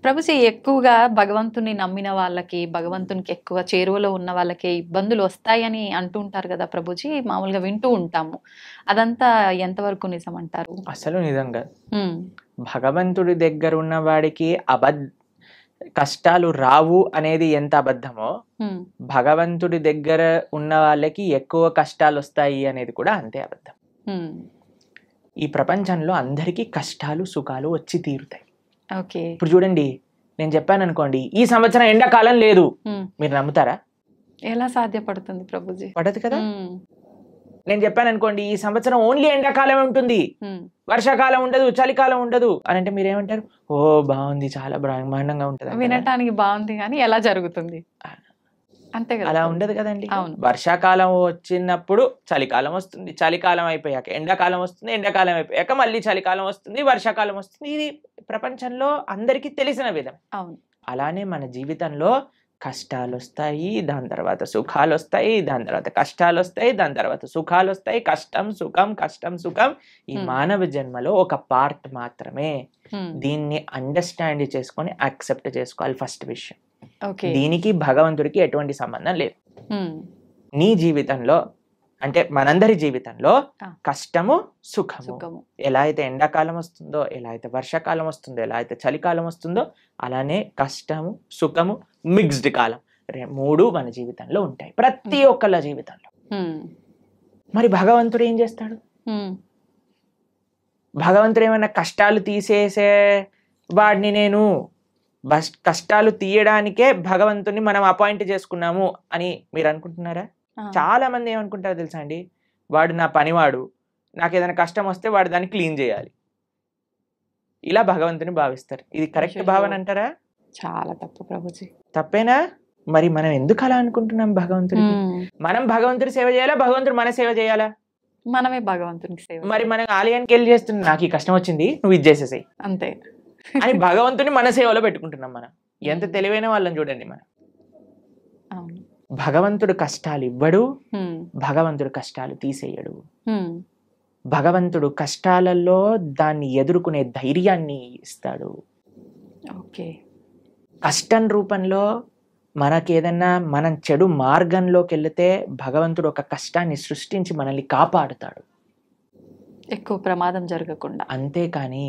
ప్రభుజీ, ఎక్కువగా భగవంతుని నమ్మిన వాళ్ళకి, భగవంతునికి ఎక్కువ చేరువలో ఉన్న వాళ్ళకి ఇబ్బందులు వస్తాయని అంటుంటారు కదా ప్రభుజీ, మామూలుగా వింటూ ఉంటాము. అదంతా ఎంతవరకు నిజం అంటారు? అసలు నిజంగా భగవంతుడి దగ్గర ఉన్న వాడికి కష్టాలు రావు అనేది ఎంత అబద్ధమో, భగవంతుడి దగ్గర ఉన్న వాళ్ళకి ఎక్కువ కష్టాలు వస్తాయి అనేది కూడా అంతే అబద్ధం. ఈ ప్రపంచంలో అందరికీ కష్టాలు సుఖాలు వచ్చి తీరుతాయి. ఇప్పుడు చూడండి, నేను చెప్పాను అనుకోండి, ఈ సంవత్సరం ఎండాకాలం లేదు, మీరు నమ్ముతారా? ఎలా సాధ్యపడుతుంది ప్రభుజీ? పడదు కదా. నేను చెప్పాను అనుకోండి, ఈ సంవత్సరం ఓన్లీ ఎండాకాలం ఉంటుంది, వర్షాకాలం ఉండదు, చలికాలం ఉండదు అని అంటే మీరేమంటారు? ఓ బాగుంది, చాలా బ్రహ్మాండంగా ఉంటుంది. వినటానికి బాగుంది, కానీ ఎలా జరుగుతుంది? అంతే కదా. అలా ఉండదు కదండి. వర్షాకాలం వచ్చినప్పుడు చలికాలం వస్తుంది, చలికాలం అయిపోయాక ఎండాకాలం వస్తుంది, ఎండాకాలం అయిపోయాక మళ్ళీ చలికాలం వస్తుంది, వర్షాకాలం వస్తుంది. ఇది ప్రపంచంలో అందరికీ తెలిసిన విధం. అలానే మన జీవితంలో కష్టాలు వస్తాయి, దాని తర్వాత సుఖాలు వస్తాయి, దాని తర్వాత కష్టాలు వస్తాయి, దాని తర్వాత సుఖాలు వస్తాయి. కష్టం సుఖం, కష్టం సుఖం ఈ మానవ జన్మలో ఒక పార్ట్ మాత్రమే. దీన్ని అండర్స్టాండ్ చేసుకొని యాక్సెప్ట్ చేసుకోవాలి ఫస్ట్ విషయం. దీనికి భగవంతుడికి ఎటువంటి సంబంధం లేదు. నీ జీవితంలో అంటే మనందరి జీవితంలో ఆ. కష్టము సుఖము, సుఖము. ఎలా అయితే ఎండాకాలం వస్తుందో, ఎలా అయితే వర్షాకాలం వస్తుందో, ఎలా అయితే చలికాలం వస్తుందో, అలానే కష్టము సుఖము మిక్స్డ్ కాలం మూడు మన జీవితంలో ఉంటాయి, ప్రతి ఒక్కళ్ళ జీవితంలో. మరి భగవంతుడు ఏం చేస్తాడు? భగవంతుడు ఏమైనా కష్టాలు తీసేసే వాడిని, నేను కష్టాలు తీయడానికే భగవంతుని మనం అపాయింట్ చేసుకున్నాము అని మీరు అనుకుంటున్నారా? చాలా మంది ఏమనుకుంటారో తెలుసా అండి, వాడు నా పనివాడు, నాకు ఏదైనా కష్టం వస్తే వాడు దాన్ని క్లీన్ చేయాలి, ఇలా భగవంతుని భావిస్తారు. ఇది కరెక్ట్ భావన అంటారా? చాలా తప్పు ప్రభుజీ. తప్పేనా? మరి మనం ఎందుకు అలా అనుకుంటున్నాం భగవంతుడి? మనం భగవంతుడి సేవ చేయాలా, భగవంతుడు మన సేవ చేయాలా? మనమే భగవంతునికి సేవ. మరి మనం ఆలయానికి వెళ్ళి చేస్తున్నాం, నాకు ఈ కష్టం వచ్చింది నువ్వు ఇది చేసేసాయి అంతే అని భగవంతుని మన సేవలో పెట్టుకుంటున్నాం. మనం ఎంత తెలివైన వాళ్ళని చూడండి. మనం భగవంతుడు కష్టాలు ఇవ్వడు, భగవంతుడు కష్టాలు తీసేయడు. భగవంతుడు కష్టాలలో దాన్ని ఎదుర్కొనే ధైర్యాన్ని ఇస్తాడు. కష్టం రూపంలో మనకి ఏదన్నా మనం చెడు మార్గంలోకి వెళితే భగవంతుడు ఒక కష్టాన్ని సృష్టించి మనల్ని కాపాడుతాడు, ఎక్కువ ప్రమాదం జరగకుండా. అంతేకాని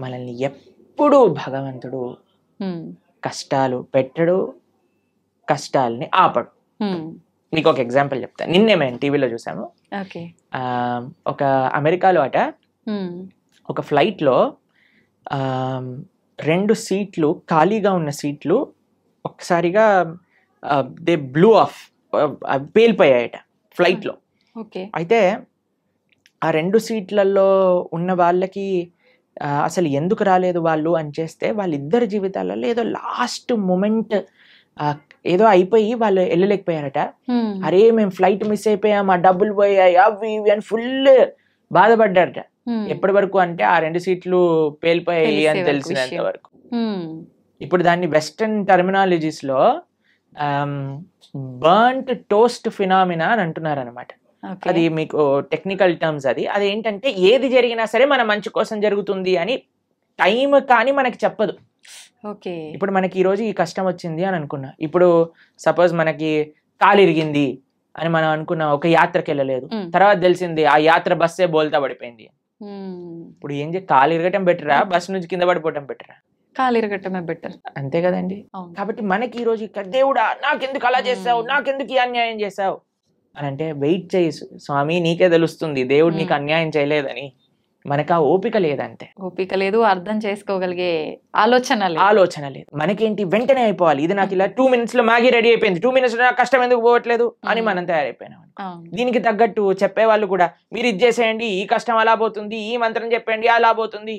మనల్ని ఎప్పుడూ భగవంతుడు కష్టాలు పెట్టడు, కష్టాలని ఆపడు. మీకు ఒక ఎగ్జాంపుల్ చెప్తా. నిన్నే మేము టీవీలో చూసాము. ఒక అమెరికాలో అట ఒక ఫ్లైట్లో 2 సీట్లు ఖాళీగా ఉన్న సీట్లు ఒకసారిగా దే బ్లూ ఆఫ్, పేలిపోయాయట ఫ్లైట్లో. అయితే ఆ 2 సీట్లలో ఉన్న వాళ్ళకి అసలు ఎందుకు రాలేదు వాళ్ళు అని చేస్తే, వాళ్ళిద్దరి జీవితాలలో ఏదో లాస్ట్ మూమెంట్ ఏదో అయిపోయి వాళ్ళు వెళ్ళలేకపోయారట. అరే మేము ఫ్లైట్ మిస్ అయిపోయాం, ఆ డబ్బులు పోయాయి, అవి ఇవి అని ఫుల్ బాధపడ్డారట. ఎప్పటి వరకు అంటే ఆ 2 సీట్లు పేలిపోయాయి అని తెలిసినంత వరకు. ఇప్పుడు దాన్ని వెస్టర్న్ టర్మినాలజీస్ లో బర్న్ట్ టోస్ట్ ఫినామినా అని అంటున్నారు అనమాట. అది మీకు టెక్నికల్ టర్మ్స్. అది ఏంటంటే ఏది జరిగినా సరే మన మంచి కోసం జరుగుతుంది అని టైం కానీ మనకి చెప్పదు. ఇప్పుడు మనకి ఈ రోజు ఈ కష్టం వచ్చింది అని అనుకున్నా, ఇప్పుడు సపోజ్ మనకి కాలు ఇరిగింది అని మనం అనుకున్నాం, ఒక యాత్రకి వెళ్ళలేదు, తర్వాత తెలిసింది ఆ యాత్ర బస్సే బోల్తా పడిపోయింది. ఇప్పుడు ఏం కాలు ఇరగటం బెటరా, బస్ నుంచి కింద పడిపోవటం బెటరా? కాలు ఇరగటమే బెటర్, అంతే కదండి. కాబట్టి మనకి ఈ రోజు దేవుడా నాకెందుకు అలా చేసావు, నాకెందుకు ఈ అన్యాయం చేసావు అని అంటే, వెయిట్ చేయి స్వామి, నీకే తెలుస్తుంది దేవుడు నీకు అన్యాయం చేయలేదని. మనకు ఆ ఓపిక లేదంతే, ఓపిక లేదు, అర్థం చేసుకోగలిగే ఆలోచన లేదు. మనకేంటి వెంటనే అయిపోవాలి, ఇది నాకు ఇలా 2 minutes లో మ్యాగీ రెడీ అయిపోయింది, 2 minutes లో నాకు కష్టం ఎందుకు పోవట్లేదు అని మనం తయారైపోయినాం. దీనికి తగ్గట్టు చెప్పేవాళ్ళు కూడా, మీరు ఇది చేసేయండి ఈ కష్టం అలా పోతుంది, ఈ మంత్రం చెప్పండి అలా పోతుంది.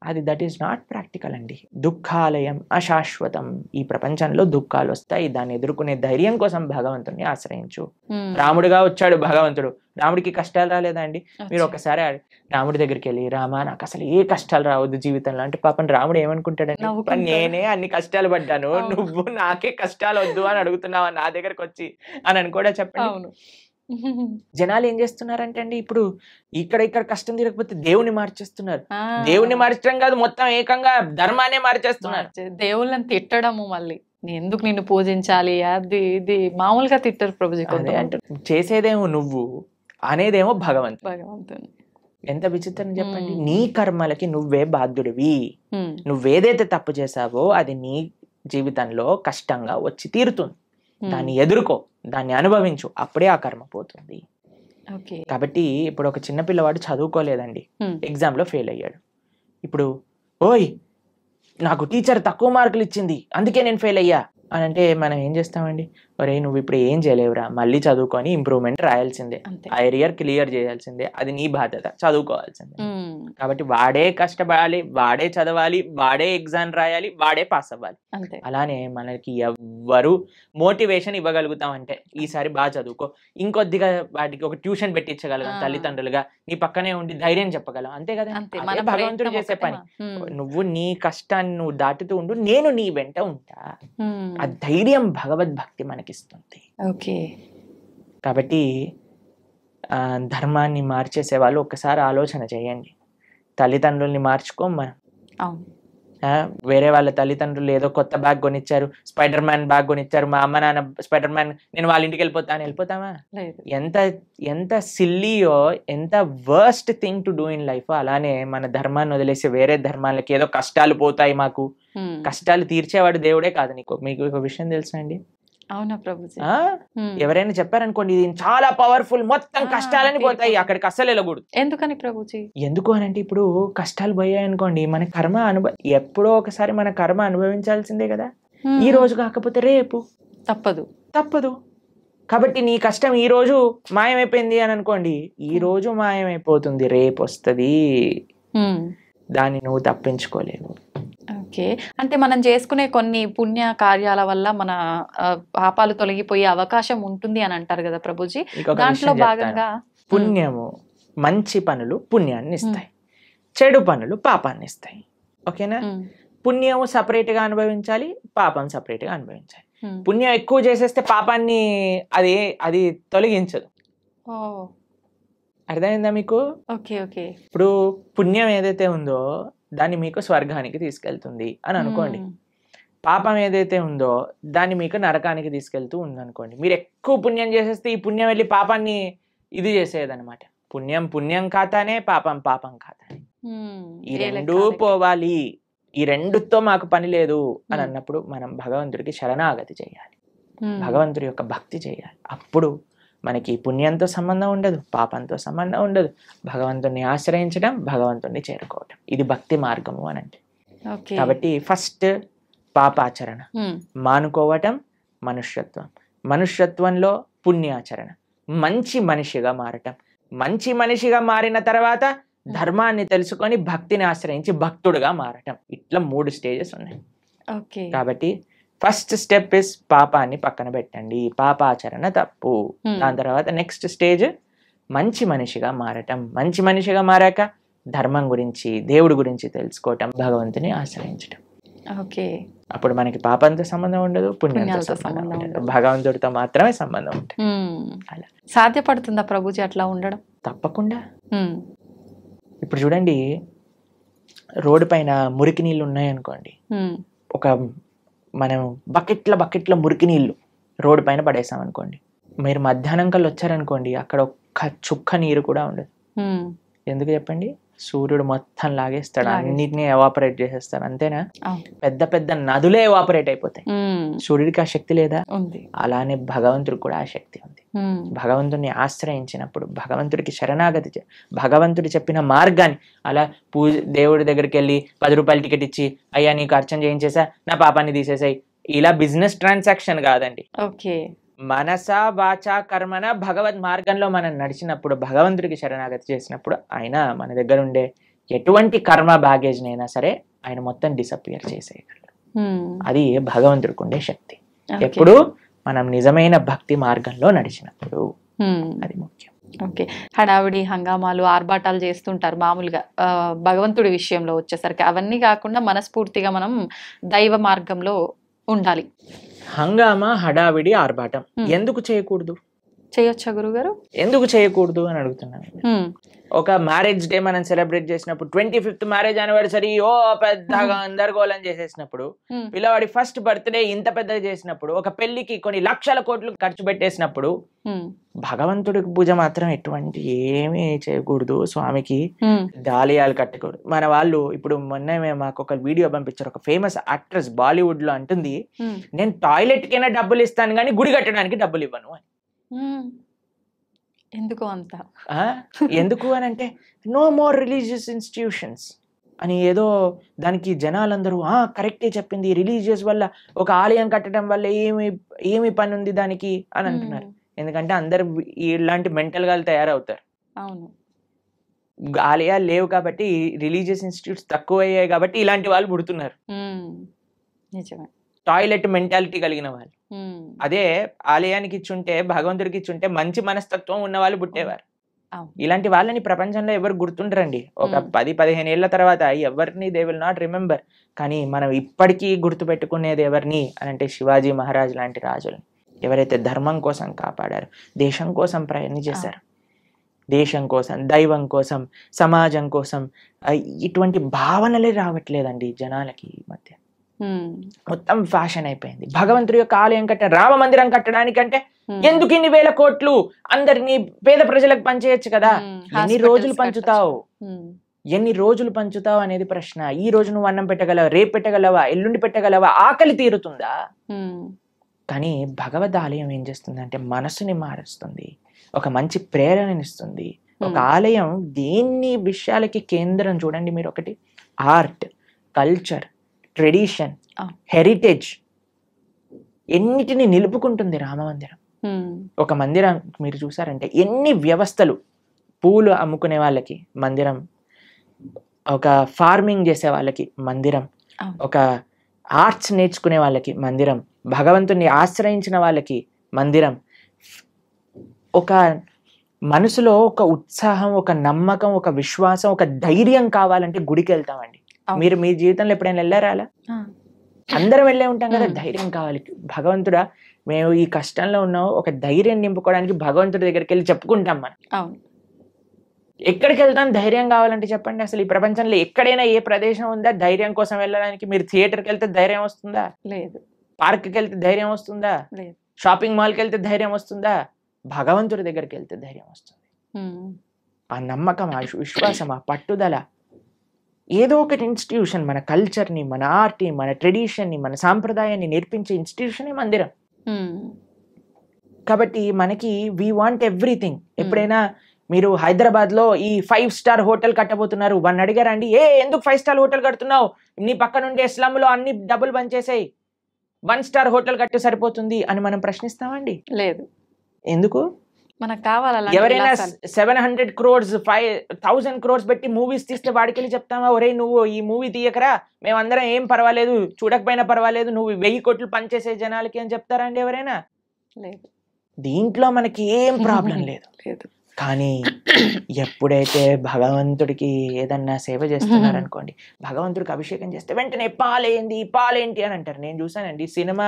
అది దట్ ఈస్ నాట్ ప్రాక్టికల్ అండి. దుఃఖాలయం అశాశ్వతం. ఈ ప్రపంచంలో దుఃఖాలు వస్తాయి, దాన్ని ఎదుర్కొనే ధైర్యం కోసం భగవంతుడిని ఆశ్రయించు. రాముడిగా వచ్చాడు భగవంతుడు, రాముడికి కష్టాలు రాలేదా అండి? మీరు ఒకసారి రాముడి దగ్గరికి వెళ్ళి, రామా నాకు అసలు ఏ కష్టాలు రావద్దు జీవితంలో అంటే, పాపం రాముడు ఏమనుకుంటాడండి, నేనే అన్ని కష్టాలు పడ్డాను, నువ్వు నాకే కష్టాలు వద్దు అని అడుగుతున్నావా నా దగ్గరకు వచ్చి అని కూడా చెప్పండి. జనాలు ఏం చేస్తున్నారంటే అండి, ఇప్పుడు ఇక్కడ కష్టం తీరకపోతే దేవుని మార్చేస్తున్నారు. దేవుని మార్చడం కాదు, మొత్తం ఏకంగా ధర్మాన్ని మార్చేస్తున్నారు. దేవుళ్ళని తిట్టడము, మళ్ళీ ఎందుకు నిన్ను పూజించాలి అది ఇది మామూలుగా తిట్టరు ప్రభుజీ. అంటే చేసేదేమో నువ్వు, అనేదేమో భగవంతుని. ఎంత విచిత్రం చెప్పండి. నీ కర్మలకి నువ్వే బాధ్యుడివి. నువ్వేదైతే తప్పు చేసావో అది నీ జీవితంలో కష్టంగా వచ్చి తీరుతుంది. దాన్ని ఎదుర్కో, దాన్ని అనుభవించు, అప్పుడే ఆ కర్మ పోతుంది. కాబట్టి ఇప్పుడు ఒక చిన్న పిల్లవాడు చదువుకోలేదండి, ఎగ్జామ్ లో ఫెయిల్ అయ్యాడు. ఇప్పుడు ఓయ్ నాకు టీచర్ తక్కువ మార్కులు ఇచ్చింది అందుకే నేను ఫెయిల్ అయ్యా అని అంటే మనం ఏం చేస్తామండి, ఒరే నువ్వు ఇప్పుడు ఏం చేయలేవురా, మళ్ళీ చదువుకొని ఇంప్రూవ్మెంట్ రాయాల్సిందే, ఆ ఏరియర్ క్లియర్ చేయాల్సిందే, అది నీ బాధ్యత, చదువుకోవాల్సిందే. కాబట్టి వాడే కష్టపడాలి, వాడే చదవాలి, వాడే ఎగ్జామ్ రాయాలి, వాడే పాస్ అవ్వాలి. అలానే మనకి ఎవ్వరు మోటివేషన్ ఇవ్వగలుగుతామంటే, ఈసారి బాగా చదువుకో, ఇంకొద్దిగా వాటికి ఒక ట్యూషన్ పెట్టించగలం తల్లిదండ్రులుగా, నీ పక్కనే ఉండి ధైర్యం చెప్పగలం, అంతే కదా. భగవంతుడు చేసే పని. నువ్వు నీ కష్టాన్ని నువ్వు దాటుతూ ఉండు, నేను నీ వెంట ఉంటా. ఆ ధైర్యం భగవద్భక్తి మనకిస్తుంది. కాబట్టి ధర్మాన్ని మార్చేసే వాళ్ళు ఒక్కసారి ఆలోచన చేయండి. తల్లిదండ్రుల్ని మార్చుకోం మనం, వేరే వాళ్ళ తల్లిదండ్రులు ఏదో కొత్త బ్యాగ్ కొనిచ్చారు, స్పైడర్ మ్యాన్ బ్యాగ్ కొనిచ్చారు, మా అమ్మ నాన్న స్పైడర్ మ్యాన్, నేను వాళ్ళ ఇంటికి వెళ్ళిపోతామా? ఎంత ఎంత సిల్లీయో, ఎంత worst thing to do in life. అలానే మన ధర్మాన్ని వదిలేసి వేరే ధర్మాలకి ఏదో కష్టాలు పోతాయి, మాకు కష్టాలు తీర్చేవాడు దేవుడే కాదు. మీకు ఒక విషయం తెలుసా అండి? అవునా ప్రభుజీ? ఎవరైనా చెప్పారనుకోండి ఇది చాలా పవర్ఫుల్, మొత్తం కష్టాలని పోతాయి, అక్కడికి అస్సలు వెళ్ళకూడదు. ఎందుకని ప్రభుజీ? ఎందుకు అని అంటే ఇప్పుడు కష్టాలు పోయాయి అనుకోండి, మన కర్మ ఎప్పుడో ఒకసారి మన కర్మ అనుభవించాల్సిందే కదా. ఈ రోజు కాకపోతే రేపు తప్పదు. కాబట్టి నీ కష్టం ఈ రోజు మాయమైపోయింది అని అనుకోండి, ఈ రోజు మాయమైపోతుంది, రేపు వస్తుంది, దాన్ని నువ్వు తప్పించుకోలేవు. ఓకే, అంటే మనం చేసుకునే కొన్ని పుణ్య కార్యాల వల్ల మన పాపాలు తొలగిపోయే అవకాశం ఉంటుంది అని అంటారు కదా ప్రభుజీ. దాంట్లో భాగంగా పుణ్యము, మంచి పనులు పుణ్యాన్ని ఇస్తాయి, చెడు పనులు పాపాన్ని ఇస్తాయి. ఓకేనా? పుణ్యము సపరేట్ గా అనుభవించాలి, పాపం సపరేట్ గా అనుభవించాలి. పుణ్యం ఎక్కువ చేసేస్తే పాపాన్ని అది తొలగించదు. అర్థమైందా మీకు? Okay okay. ఇప్పుడు పుణ్యం ఏదైతే ఉందో దాన్ని మీకు స్వర్గానికి తీసుకెళ్తుంది అని అనుకోండి, పాపం ఏదైతే ఉందో దాన్ని మీకు నరకానికి తీసుకెళ్తూ ఉందనుకోండి. మీరు ఎక్కువ పుణ్యం చేసేస్తే ఈ పుణ్యం వెళ్ళి పాపాన్ని ఇది చేసేదనమాట. పుణ్యం పుణ్యం ఖాతానే, పాపం పాపం ఖాతానే. ఈ రెండూ పోవాలి, ఈ రెండుతో మాకు పని లేదు అని అన్నప్పుడు మనం భగవంతుడికి శరణాగతి చేయాలి, భగవంతుడి యొక్క భక్తి చేయాలి. అప్పుడు మనకి పుణ్యంతో సంబంధం ఉండదు, పాపంతో సంబంధం ఉండదు. భగవంతుడిని ఆశ్రయించడం, భగవంతుడిని చేరుకోవటం, ఇది భక్తి మార్గము అని అంటే. కాబట్టి ఫస్ట్ పాపాచరణ మానుకోవటం మనుష్యత్వం, మనుష్యత్వంలో పుణ్యాచరణ, మంచి మనిషిగా మారటం, మంచి మనిషిగా మారిన తర్వాత ధర్మాన్ని తెలుసుకొని భక్తిని ఆశ్రయించి భక్తుడుగా మారటం. ఇట్లా 3 స్టేజెస్ ఉన్నాయి. కాబట్టి ఫస్ట్ స్టెప్ ఇస్ పాపాన్ని పక్కన పెట్టండి, పాపాచరణ తప్పు. దాని తర్వాత నెక్స్ట్ స్టేజ్ మంచి మనిషిగా మారటం, మంచి మనిషిగా మారాక ధర్మం గురించి, దేవుడి గురించి తెలుసుకోవటం, భగవంతుని ఆశ్రయించటం. ఓకే, అప్పుడు మనకి పాపంతో సంబంధం ఉండదు, పుణ్యంతో సంబంధం ఉండదు, భగవంతుడితో మాత్రమే సంబంధం ఉంటుంది. అలా సాధ్యపడుతుందా ప్రభుజీ అట్లా ఉండడం? తప్పకుండా. ఇప్పుడు చూడండి, రోడ్డు పైన మురికి నీళ్ళు ఉన్నాయనుకోండి, ఒక మనం బకెట్ల మురికి నీళ్ళు రోడ్డు పైన పడేసాం అనుకోండి, మీరు మధ్యాహ్నం కల్లా వచ్చారనుకోండి, అక్కడ ఒక్క చుక్క నీరు కూడా ఉండదు. ఎందుకు చెప్పండి? సూర్యుడు మొత్తం లాగేస్తాడు, అన్నిటినీ ఎవాపరేట్ చేసేస్తాడు, అంతేనా? పెద్ద పెద్ద నదులే ఎవాపరేట్ అయిపోతాయి. సూర్యుడికి ఆ శక్తి లేదా? అలానే భగవంతుడికి కూడా ఆ శక్తి ఉంది. భగవంతుడిని ఆశ్రయించినప్పుడు, భగవంతుడికి శరణాగతి, భగవంతుడు చెప్పిన మార్గాన్ని, అలా దేవుడి దగ్గరికి వెళ్ళి 10 రూపాయల టికెట్ ఇచ్చి అయ్యా నీకు అర్చన చేయించేసా, నా పాపాన్ని తీసేసాయి, ఇలా బిజినెస్ ట్రాన్సాక్షన్ కాదండి. ఓకే, మనస వాచ కర్మన భగవద్ మార్గంలో మనం నడిచినప్పుడు, భగవంతుడికి శరణాగతి చేసినప్పుడు ఆయన మన దగ్గర ఉండే ఎటువంటి కర్మ బ్యాగేజ్ నైనా సరే ఆయన మొత్తం డిసపియర్ చేసేయగలరు. అది భగవంతుడికి ఉండే శక్తి. ఎప్పుడు మనం నిజమైన భక్తి మార్గంలో నడిచినప్పుడు, అది ముఖ్యం. ఓకే, హడావిడి హంగామాలు ఆర్భాటాలు చేస్తుంటారు మామూలుగా, భగవంతుడి విషయంలో వచ్చేసరికి అవన్నీ కాకుండా మనస్ఫూర్తిగా మనం దైవ మార్గంలో ఉండాలి. హంగామా, హడావిడి, ఆర్భాటం ఎందుకు చేయకూడదు? చేయొచ్చా గురుగారు? ఎందుకు చేయకూడదు అని అడుగుతున్నాను. ఒక మ్యారేజ్ డే మనం సెలబ్రేట్ చేసినప్పుడు, 25th మ్యారేజ్ యానివర్సరీ పెద్దగా గందరగోళం చేసేసినప్పుడు, పిల్లవాడి ఫస్ట్ బర్త్డే ఇంత పెద్దగా చేసినప్పుడు, ఒక పెళ్లికి కొన్ని లక్షల కోట్లు ఖర్చు పెట్టేసినప్పుడు, భగవంతుడికి పూజ మాత్రం ఎటువంటి ఏమీ చేయకూడదు, స్వామికి దాలియాలు కట్టకూడదు. మన వాళ్ళు ఇప్పుడు మొన్న మాకు ఒక వీడియో పంపించారు, ఒక ఫేమస్ యాక్ట్రెస్ బాలీవుడ్ లో అంటుంది, నేను టాయిలెట్ కైనా డబ్బులు ఇస్తాను కానీ గుడి కట్టడానికి డబ్బులు ఇవ్వను అని. ఎందుకు అంత? ఎందుకు అని అంటే, నో మోర్ రిలీజియస్ ఇన్స్టిట్యూషన్స్ అని ఏదో దానికి జనాలందరూ కరెక్టే చెప్పింది, రిలీజియస్ వల్ల ఒక ఆలయం కట్టడం వల్ల ఏమి పని ఉంది దానికి అని అంటున్నారు. ఎందుకంటే అందరు ఇలాంటి మెంటల్ గా తయారవుతారు. అవును, ఆలయాలు లేవు కాబట్టి, రిలీజియస్ ఇన్స్టిట్యూట్స్ తక్కువ అయ్యాయి కాబట్టి ఇలాంటి వాళ్ళు పుడుతున్నారు. నిజమే, టాయిలెట్ మెంటాలిటీ కలిగిన వాళ్ళు. అదే ఆలయానికి ఇచ్చుంటే, భగవంతుడికి ఇచ్చుంటే మంచి మనస్తత్వం ఉన్న వాళ్ళు పుట్టేవారు. ఇలాంటి వాళ్ళని ప్రపంచంలో ఎవరు గుర్తుండరండి. ఒక 10-15 ఏళ్ల తర్వాత ఎవరిని దే విల్ నాట్ రిమెంబర్. కానీ మనం ఇప్పటికీ గుర్తు పెట్టుకునేది ఎవరిని అని అంటే, శివాజీ మహారాజ్ లాంటి రాజులని, ఎవరైతే ధర్మం కోసం కాపాడారు, దేశం కోసం ప్రయత్నం చేశారు. దేశం కోసం, దైవం కోసం, సమాజం కోసం ఇటువంటి భావనలే రావట్లేదండి జనాలకి ఈ మధ్య. మొత్తం ఫ్యాషన్ అయిపోయింది. భగవంతుడి యొక్క ఆలయం రామ మందిరం కట్టడానికంటే ఎందుకు ఇన్ని వేల కోట్లు, అందరినీ పేద ప్రజలకు పంచేయచ్చు కదా. ఎన్ని రోజులు పంచుతావు, ఎన్ని రోజులు పంచుతావు అనేది ప్రశ్న. ఈ రోజు నువ్వు అన్నం పెట్టగలవా, రేపు పెట్టగలవా, ఎల్లుండి పెట్టగలవా, ఆకలి తీరుతుందా? కానీ భగవద్ ఆలయం ఏం చేస్తుంది అంటే మనసుని మారుస్తుంది, ఒక మంచి ప్రేరణనిస్తుంది. ఒక ఆలయం దేన్ని విషయాలకి కేంద్రం చూడండి మీరు. ఒకటి ఆర్ట్, కల్చర్, ట్రెడిషన్, హెరిటేజ్, ఎన్నిటిని నిలుపుకుంటుంది రామ మందిరం. ఒక మందిరం మీరు చూసారంటే ఎన్ని వ్యవస్థలు, పూలు అమ్ముకునే వాళ్ళకి మందిరం, ఒక ఫార్మింగ్ చేసే వాళ్ళకి మందిరం, ఒక ఆర్ట్స్ నేర్చుకునే వాళ్ళకి మందిరం, భగవంతుని ఆశ్రయించిన వాళ్ళకి మందిరం. ఒక మనసులో ఒక ఉత్సాహం, ఒక నమ్మకం, ఒక విశ్వాసం, ఒక ధైర్యం కావాలంటే గుడికి వెళ్తామండి. మీరు మీ జీవితంలో ఎప్పుడైనా వెళ్ళారా అలా? అందరం వెళ్ళే ఉంటాం కదా. ధైర్యం కావాలి. భగవంతుడా మేము ఈ కష్టంలో ఉన్నాం, ఒక ధైర్యం నింపుకోవడానికి భగవంతుడి దగ్గరికి వెళ్ళి చెప్పుకుంటాం మనం. ఎక్కడికి వెళ్తాం ధైర్యం కావాలంటే చెప్పండి. అసలు ఈ ప్రపంచంలో ఎక్కడైనా ఏ ప్రదేశం ఉందా ధైర్యం కోసం వెళ్ళడానికి? మీరు థియేటర్కి వెళ్తే ధైర్యం వస్తుందా? లేదు. పార్క్కి వెళ్తే ధైర్యం వస్తుందా? లేదు. షాపింగ్ మాల్కి వెళ్తే ధైర్యం వస్తుందా? భగవంతుడి దగ్గరికి వెళ్తే ధైర్యం వస్తుంది. ఆ నమ్మకం, ఆ విశ్వాసం, ఆ పట్టుదల. ఏదో ఒకటి ఇన్స్టిట్యూషన్ మన కల్చర్ని, మన ఆర్ట్ని, మన ట్రెడిషన్ని, మన సాంప్రదాయాన్ని నేర్పించే ఇన్స్టిట్యూషన్ మందిరం. కాబట్టి మనకి వీ వాంట్ ఎవ్రీథింగ్. ఎప్పుడైనా మీరు హైదరాబాద్లో ఈ 5 స్టార్ హోటల్ కట్టబోతున్నారు, వాడిని అడిగారండి, ఎందుకు 5 స్టార్ హోటల్ కడుతున్నావు, నీ పక్కన ఉండే స్లమ్లో అన్ని డబ్బులు బంచేసాయి, 1 స్టార్ హోటల్ కట్టు సరిపోతుంది అని మనం ప్రశ్నిస్తామండి? లేదు. ఎందుకు? మనకు కావాలి. ఎవరైనా 700 crores 1000 crores పెట్టి మూవీస్ తీస్తే వాడికి వెళ్ళి చెప్తామా, ఒరే నువ్వు ఈ మూవీ తీయకరా, మేమందరం ఏం పర్వాలేదు, చూడకపోయినా పర్వాలేదు, నువ్వు 1000 కోట్లు పనిచేసే జనాలకి అని చెప్తారా అండి ఎవరైనా? లేదు. దీంట్లో మనకి ఏం ప్రాబ్లం లేదు. కానీ ఎప్పుడైతే భగవంతుడికి ఏదన్నా సేవ చేస్తున్నారనుకోండి, భగవంతుడికి అభిషేకం చేస్తే వెంటనే పాలేంటి అని అంటారు. నేను చూసానండి, సినిమా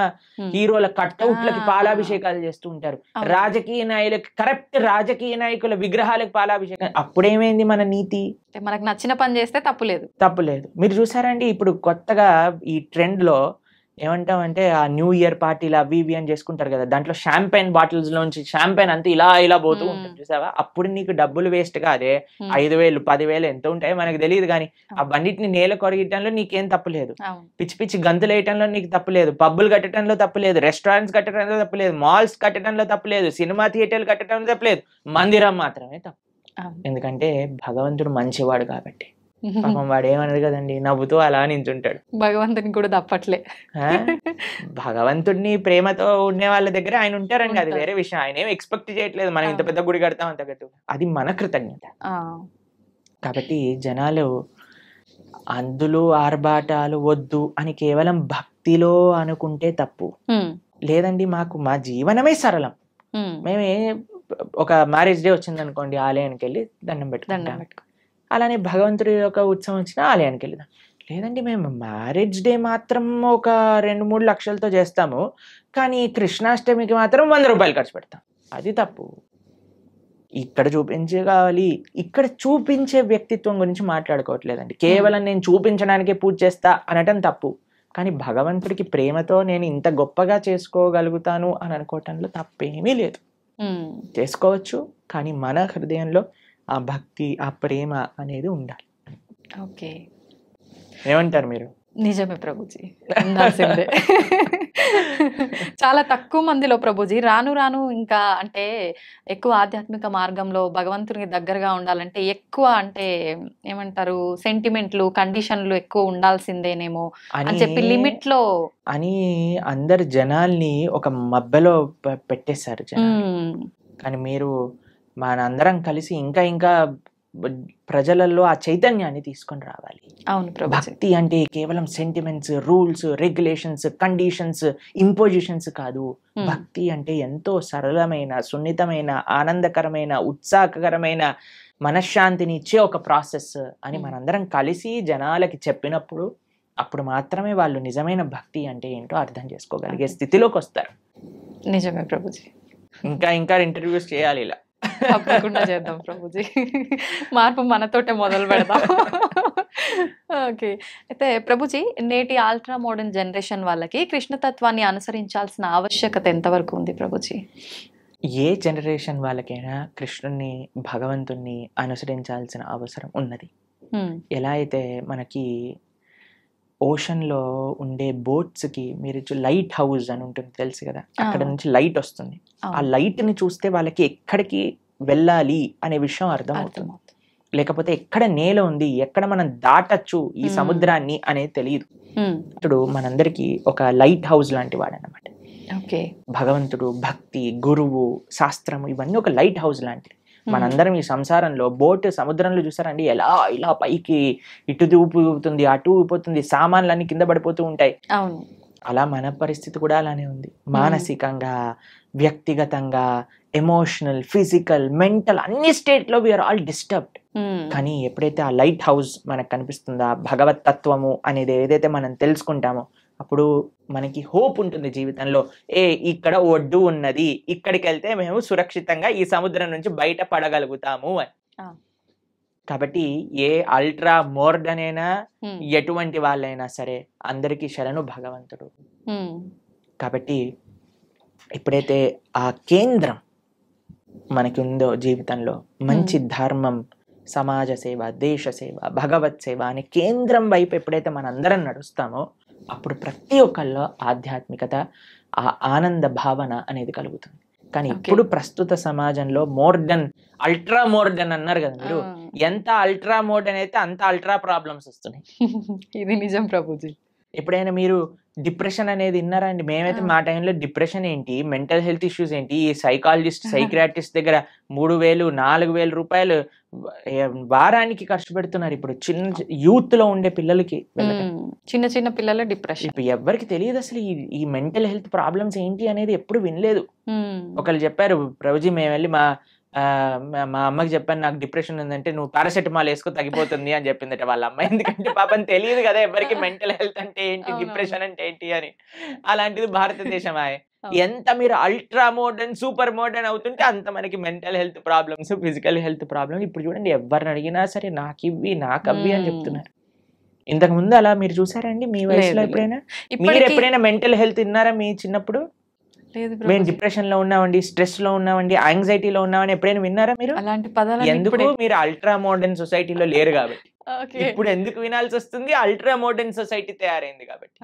హీరోల కట్అవుట్లకి పాలాభిషేకాలు చేస్తూ ఉంటారు, రాజకీయ నాయకులకి, కరెక్ట్ రాజకీయ నాయకుల విగ్రహాలకు పాలాభిషేకం. అప్పుడేమైంది మన నీతి? మనకు నచ్చిన పని చేస్తే తప్పులేదు. మీరు చూసారండి ఇప్పుడు కొత్తగా ఈ ట్రెండ్ లో ఏమంటామంటే ఆ న్యూ ఇయర్ పార్టీలు అవి ఇవి అని చేసుకుంటారు కదా, దాంట్లో షాంపైన్ బాటిల్స్ లోంచి షాంపైన్ అంతా ఇలా పోతూ ఉంటుంది చూసావా? అప్పుడు నీకు డబ్బులు వేస్ట్ కాదే, 5,000 10,000 ఎంత ఉంటాయో మనకు తెలియదు, కానీ ఆ బండిటిని నేల కొరగటంలో నీకేం తప్పులేదు, పిచ్చి పిచ్చి గంతులు వేయటంలో నీకు తప్పులేదు, పబ్బులు కట్టడంలో తప్పులేదు, రెస్టారెంట్స్ కట్టడంలో తప్పులేదు, మాల్స్ కట్టడంలో తప్పులేదు, సినిమా థియేటర్లు కట్టడంలో తప్పులేదు, మందిరం మాత్రమే తప్పు. ఎందుకంటే భగవంతుడు మంచివాడు కాబట్టి. పాపం వాడు ఏమన్నాడు కదండి, నవ్వుతూ అలా నించుంటాడు. భగవంతుని కూడా తప్పట్లే. భగవంతుడిని ప్రేమతో ఉండే వాళ్ళ దగ్గర ఆయన ఉంటారండి, అది వేరే విషయం. ఆయన ఏం ఎక్స్పెక్ట్ చేయట్లేదు మనం ఇంత పెద్ద గుడి కడతాం అంత కట్టు, అది మన కృతజ్ఞత. కాబట్టి జనాలు అందులో ఆర్భాటాలు వద్దు అని కేవలం భక్తిలో అనుకుంటే తప్పు. లేదండి మాకు మా జీవనమే సరళం, మేమే ఒక మ్యారేజ్ డే వచ్చింది అనుకోండి, ఆలయానికి వెళ్ళి దండం పెట్టుకుంటాం. అలానే భగవంతుడి యొక్క ఉత్సవం వచ్చిన ఆలయానికి వెళ్దాం. లేదండి మేము మ్యారేజ్ డే మాత్రం ఒక 2-3 లక్షలతో చేస్తాము, కానీ కృష్ణాష్టమికి మాత్రం 100 రూపాయలు ఖర్చు పెడతాం, అది తప్పు. ఇక్కడ కావాలి, ఇక్కడ చూపించే వ్యక్తిత్వం గురించి మాట్లాడుకోవట్లేదండి. కేవలం నేను చూపించడానికే పూజ చేస్తా అనటం తప్పు, కానీ భగవంతుడికి ప్రేమతో నేను ఇంత గొప్పగా చేసుకోగలుగుతాను అని అనుకోవటంలో తప్పేమీ లేదు. చేసుకోవచ్చు, కానీ మన హృదయంలో ఆ భక్తి, ఆ ప్రేమ అనేది ఉండాలి. ఓకే, ఏమంటారు మీరు? నిజమే ప్రభుజీ, చాలా తక్కువ మందిలో ప్రభుజీ రాను రాను ఇంకా అంటే ఎక్కువ ఆధ్యాత్మిక మార్గంలో భగవంతునికి దగ్గరగా ఉండాలంటే ఎక్కువ అంటే ఏమంటారు సెంటిమెంట్లు, కండిషన్లు ఎక్కువ ఉండాల్సిందేనేమో అని చెప్పి లిమిట్ లో అని అందరు జనాల్ని ఒక మబ్బెలో పెట్టేశారు జనాలు. కానీ మీరు మనందరం కలిసి ఇంకా ఇంకా ప్రజలలో ఆ చైతన్యాన్ని తీసుకొని రావాలి. అవును, భక్తి అంటే కేవలం sentiments, rules, regulations, conditions, impositions కాదు. భక్తి అంటే ఎంతో సరళమైన, సున్నితమైన, ఆనందకరమైన, ఉత్సాహకరమైన, మనశ్శాంతిని ఇచ్చే ఒక ప్రాసెస్ అని మనందరం కలిసి జనాలకి చెప్పినప్పుడు అప్పుడు మాత్రమే వాళ్ళు నిజమైన భక్తి అంటే ఏంటో అర్థం చేసుకోగలిగే స్థితిలోకి వస్తారు. నిజమే ప్రభుజీ. ఇంకా ఇంకా ఇంటర్వ్యూస్ చేయాలి ఇలా. తప్పకుండా చేద్దాం ప్రభుజీ, మార్పు మనతోటే మొదలు పెడదాం. ఓకే, అయితే ప్రభుజీ నేటి అల్ట్రా మోడర్న్ జనరేషన్ వాళ్ళకి కృష్ణతత్వాన్ని అనుసరించాల్సిన ఆవశ్యకత ఎంతవరకు ఉంది ప్రభుజీ? ఏ జనరేషన్ వాళ్ళకైనా కృష్ణుని భగవంతుణ్ణి అనుసరించాల్సిన అవసరం ఉన్నది. ఎలా అయితే మనకి ఓషన్లో ఉండే బోట్స్కి మీరు లైట్ హౌస్ అని ఉంటుంది తెలుసు కదా, అక్కడ నుంచి లైట్ వస్తుంది. ఆ లైట్ని చూస్తే వాళ్ళకి ఎక్కడికి వెళ్ళాలి అనే విషయం అర్థం అవుతుంది. లేకపోతే ఎక్కడ నేల ఉంది, ఎక్కడ మనం దాటచ్చు ఈ సముద్రాన్ని అనేది తెలియదు. ఇప్పుడు మనందరికి ఒక లైట్ హౌస్ లాంటి వాడు అన్నమాట. భగవంతుడు, భక్తి, గురువు, శాస్త్రము ఇవన్నీ ఒక లైట్ హౌస్ లాంటిది. మనందరం ఈ సంసారంలో బోట్ సముద్రంలో చూసారండి, ఎలా ఇలా పైకి ఇటు ఊపుతుంది అటు ఊపుతుంది, సామాన్లన్నీ కింద పడిపోతూ ఉంటాయి. అలా మన పరిస్థితి కూడా అలానే ఉంది. మానసికంగా, వ్యక్తిగతంగా, ఎమోషనల్, ఫిజికల్, మెంటల్ అన్ని స్టేట్ లో వీఆర్ ఆల్ డిస్టర్బ్డ్. కానీ ఎప్పుడైతే ఆ లైట్ హౌస్ మనకు కనిపిస్తుందో, భగవత్ తత్వము అనేది ఏదైతే మనం తెలుసుకుంటామో, అప్పుడు మనకి హోప్ ఉంటుంది జీవితంలో. ఇక్కడ ఒడ్డు ఉన్నది, ఇక్కడికి వెళ్తే మేము సురక్షితంగా ఈ సముద్రం నుంచి బయట పడగలుగుతాము అని. కాబట్టి ఏ అల్ట్రా మోడర్న్ అయినా, ఎటువంటి వాళ్ళైనా సరే అందరికీ శరణు భగవంతుడు. కాబట్టి ఎప్పుడైతే ఆ కేంద్రం మనకి ఉందో జీవితంలో, మంచి ధర్మం, సమాజ సేవ, దేశ సేవ, భగవత్ సేవ అనే కేంద్రం వైపు ఎప్పుడైతే మనందరం నడుస్తామో, అప్పుడు ప్రతి ఒక్కళ్ళలో ఆధ్యాత్మికత, ఆ ఆనంద భావన అనేది కలుగుతుంది. కానీ ఇప్పుడు ప్రస్తుత సమాజంలో మోడర్న్, అల్ట్రా మోడర్న్ అన్నారు కదా మీరు, ఎంత అల్ట్రా మోడర్న్ అయితే అంత అల్ట్రా ప్రాబ్లమ్స్ వస్తున్నాయి. ఇది నిజం ప్రభుజీ. ఎప్పుడైనా మీరు డిప్రెషన్ అనేది విన్నారా అండి? మేమైతే మా టైంలో డిప్రెషన్ ఏంటి, మెంటల్ హెల్త్ ఇష్యూస్ ఏంటి, ఈ సైకాలజిస్ట్, సైక్రాటిస్ట్ దగ్గర 3,000, 4,000 రూపాయలు వారానికి ఖర్చు పెడుతున్నారు. ఇప్పుడు చిన్న యూత్ లో ఉండే పిల్లలకి, చిన్న చిన్న పిల్లల డిప్రెషన్. ఇప్పుడు ఎవరికి తెలియదు అసలు ఈ మెంటల్ హెల్త్ ప్రాబ్లమ్స్ ఏంటి అనేది ఎప్పుడు వినలేదు. ఒకళ్ళు చెప్పారు, ప్రభుజీ మేము వెళ్ళి మా అమ్మకి చెప్పాను నాకు డిప్రెషన్ ఉందంటే, నువ్వు పారాసెటమాల్ వేసుకో తగ్గిపోతుంది అని చెప్పిందట వాళ్ళ అమ్మ. ఎందుకంటే పాపం తెలియదు కదా ఎవరికి మెంటల్ హెల్త్ అంటే ఏంటి, డిప్రెషన్ అంటే ఏంటి అని. అలాంటిది భారతదేశం. ఎంత మీరు అల్ట్రా మోడర్న్, సూపర్ మోడర్న్ అవుతుంటే అంత మనకి mental health problems, physical health problems. ఇప్పుడు చూడండి, ఎవరిని అడిగినా సరే నాకివ్వి నాకవ్వి అని చెప్తున్నారు. ఇంతకు ముందు అలా మీరు చూసారండి మీ వయసులో ఎప్పుడైనా? మీరు ఎప్పుడైనా మెంటల్ హెల్త్ విన్నారా మీ చిన్నప్పుడు? మేము డిప్రెషన్ లో ఉన్నామండి, స్ట్రెస్ లో ఉన్నామండి, యాంగ్జైటీలో ఉన్నామని ఎప్పుడైనా విన్నారా మీరు? అలాంటి పదాలు ఎందుకు? మీరు అల్ట్రా మోడర్న్ సొసైటీలో లేరు కాబట్టి. ఇప్పుడు ఎందుకు వినాల్సి వస్తుంది? అల్ట్రా మోడర్న్ సొసైటీ తయారైంది కాబట్టి.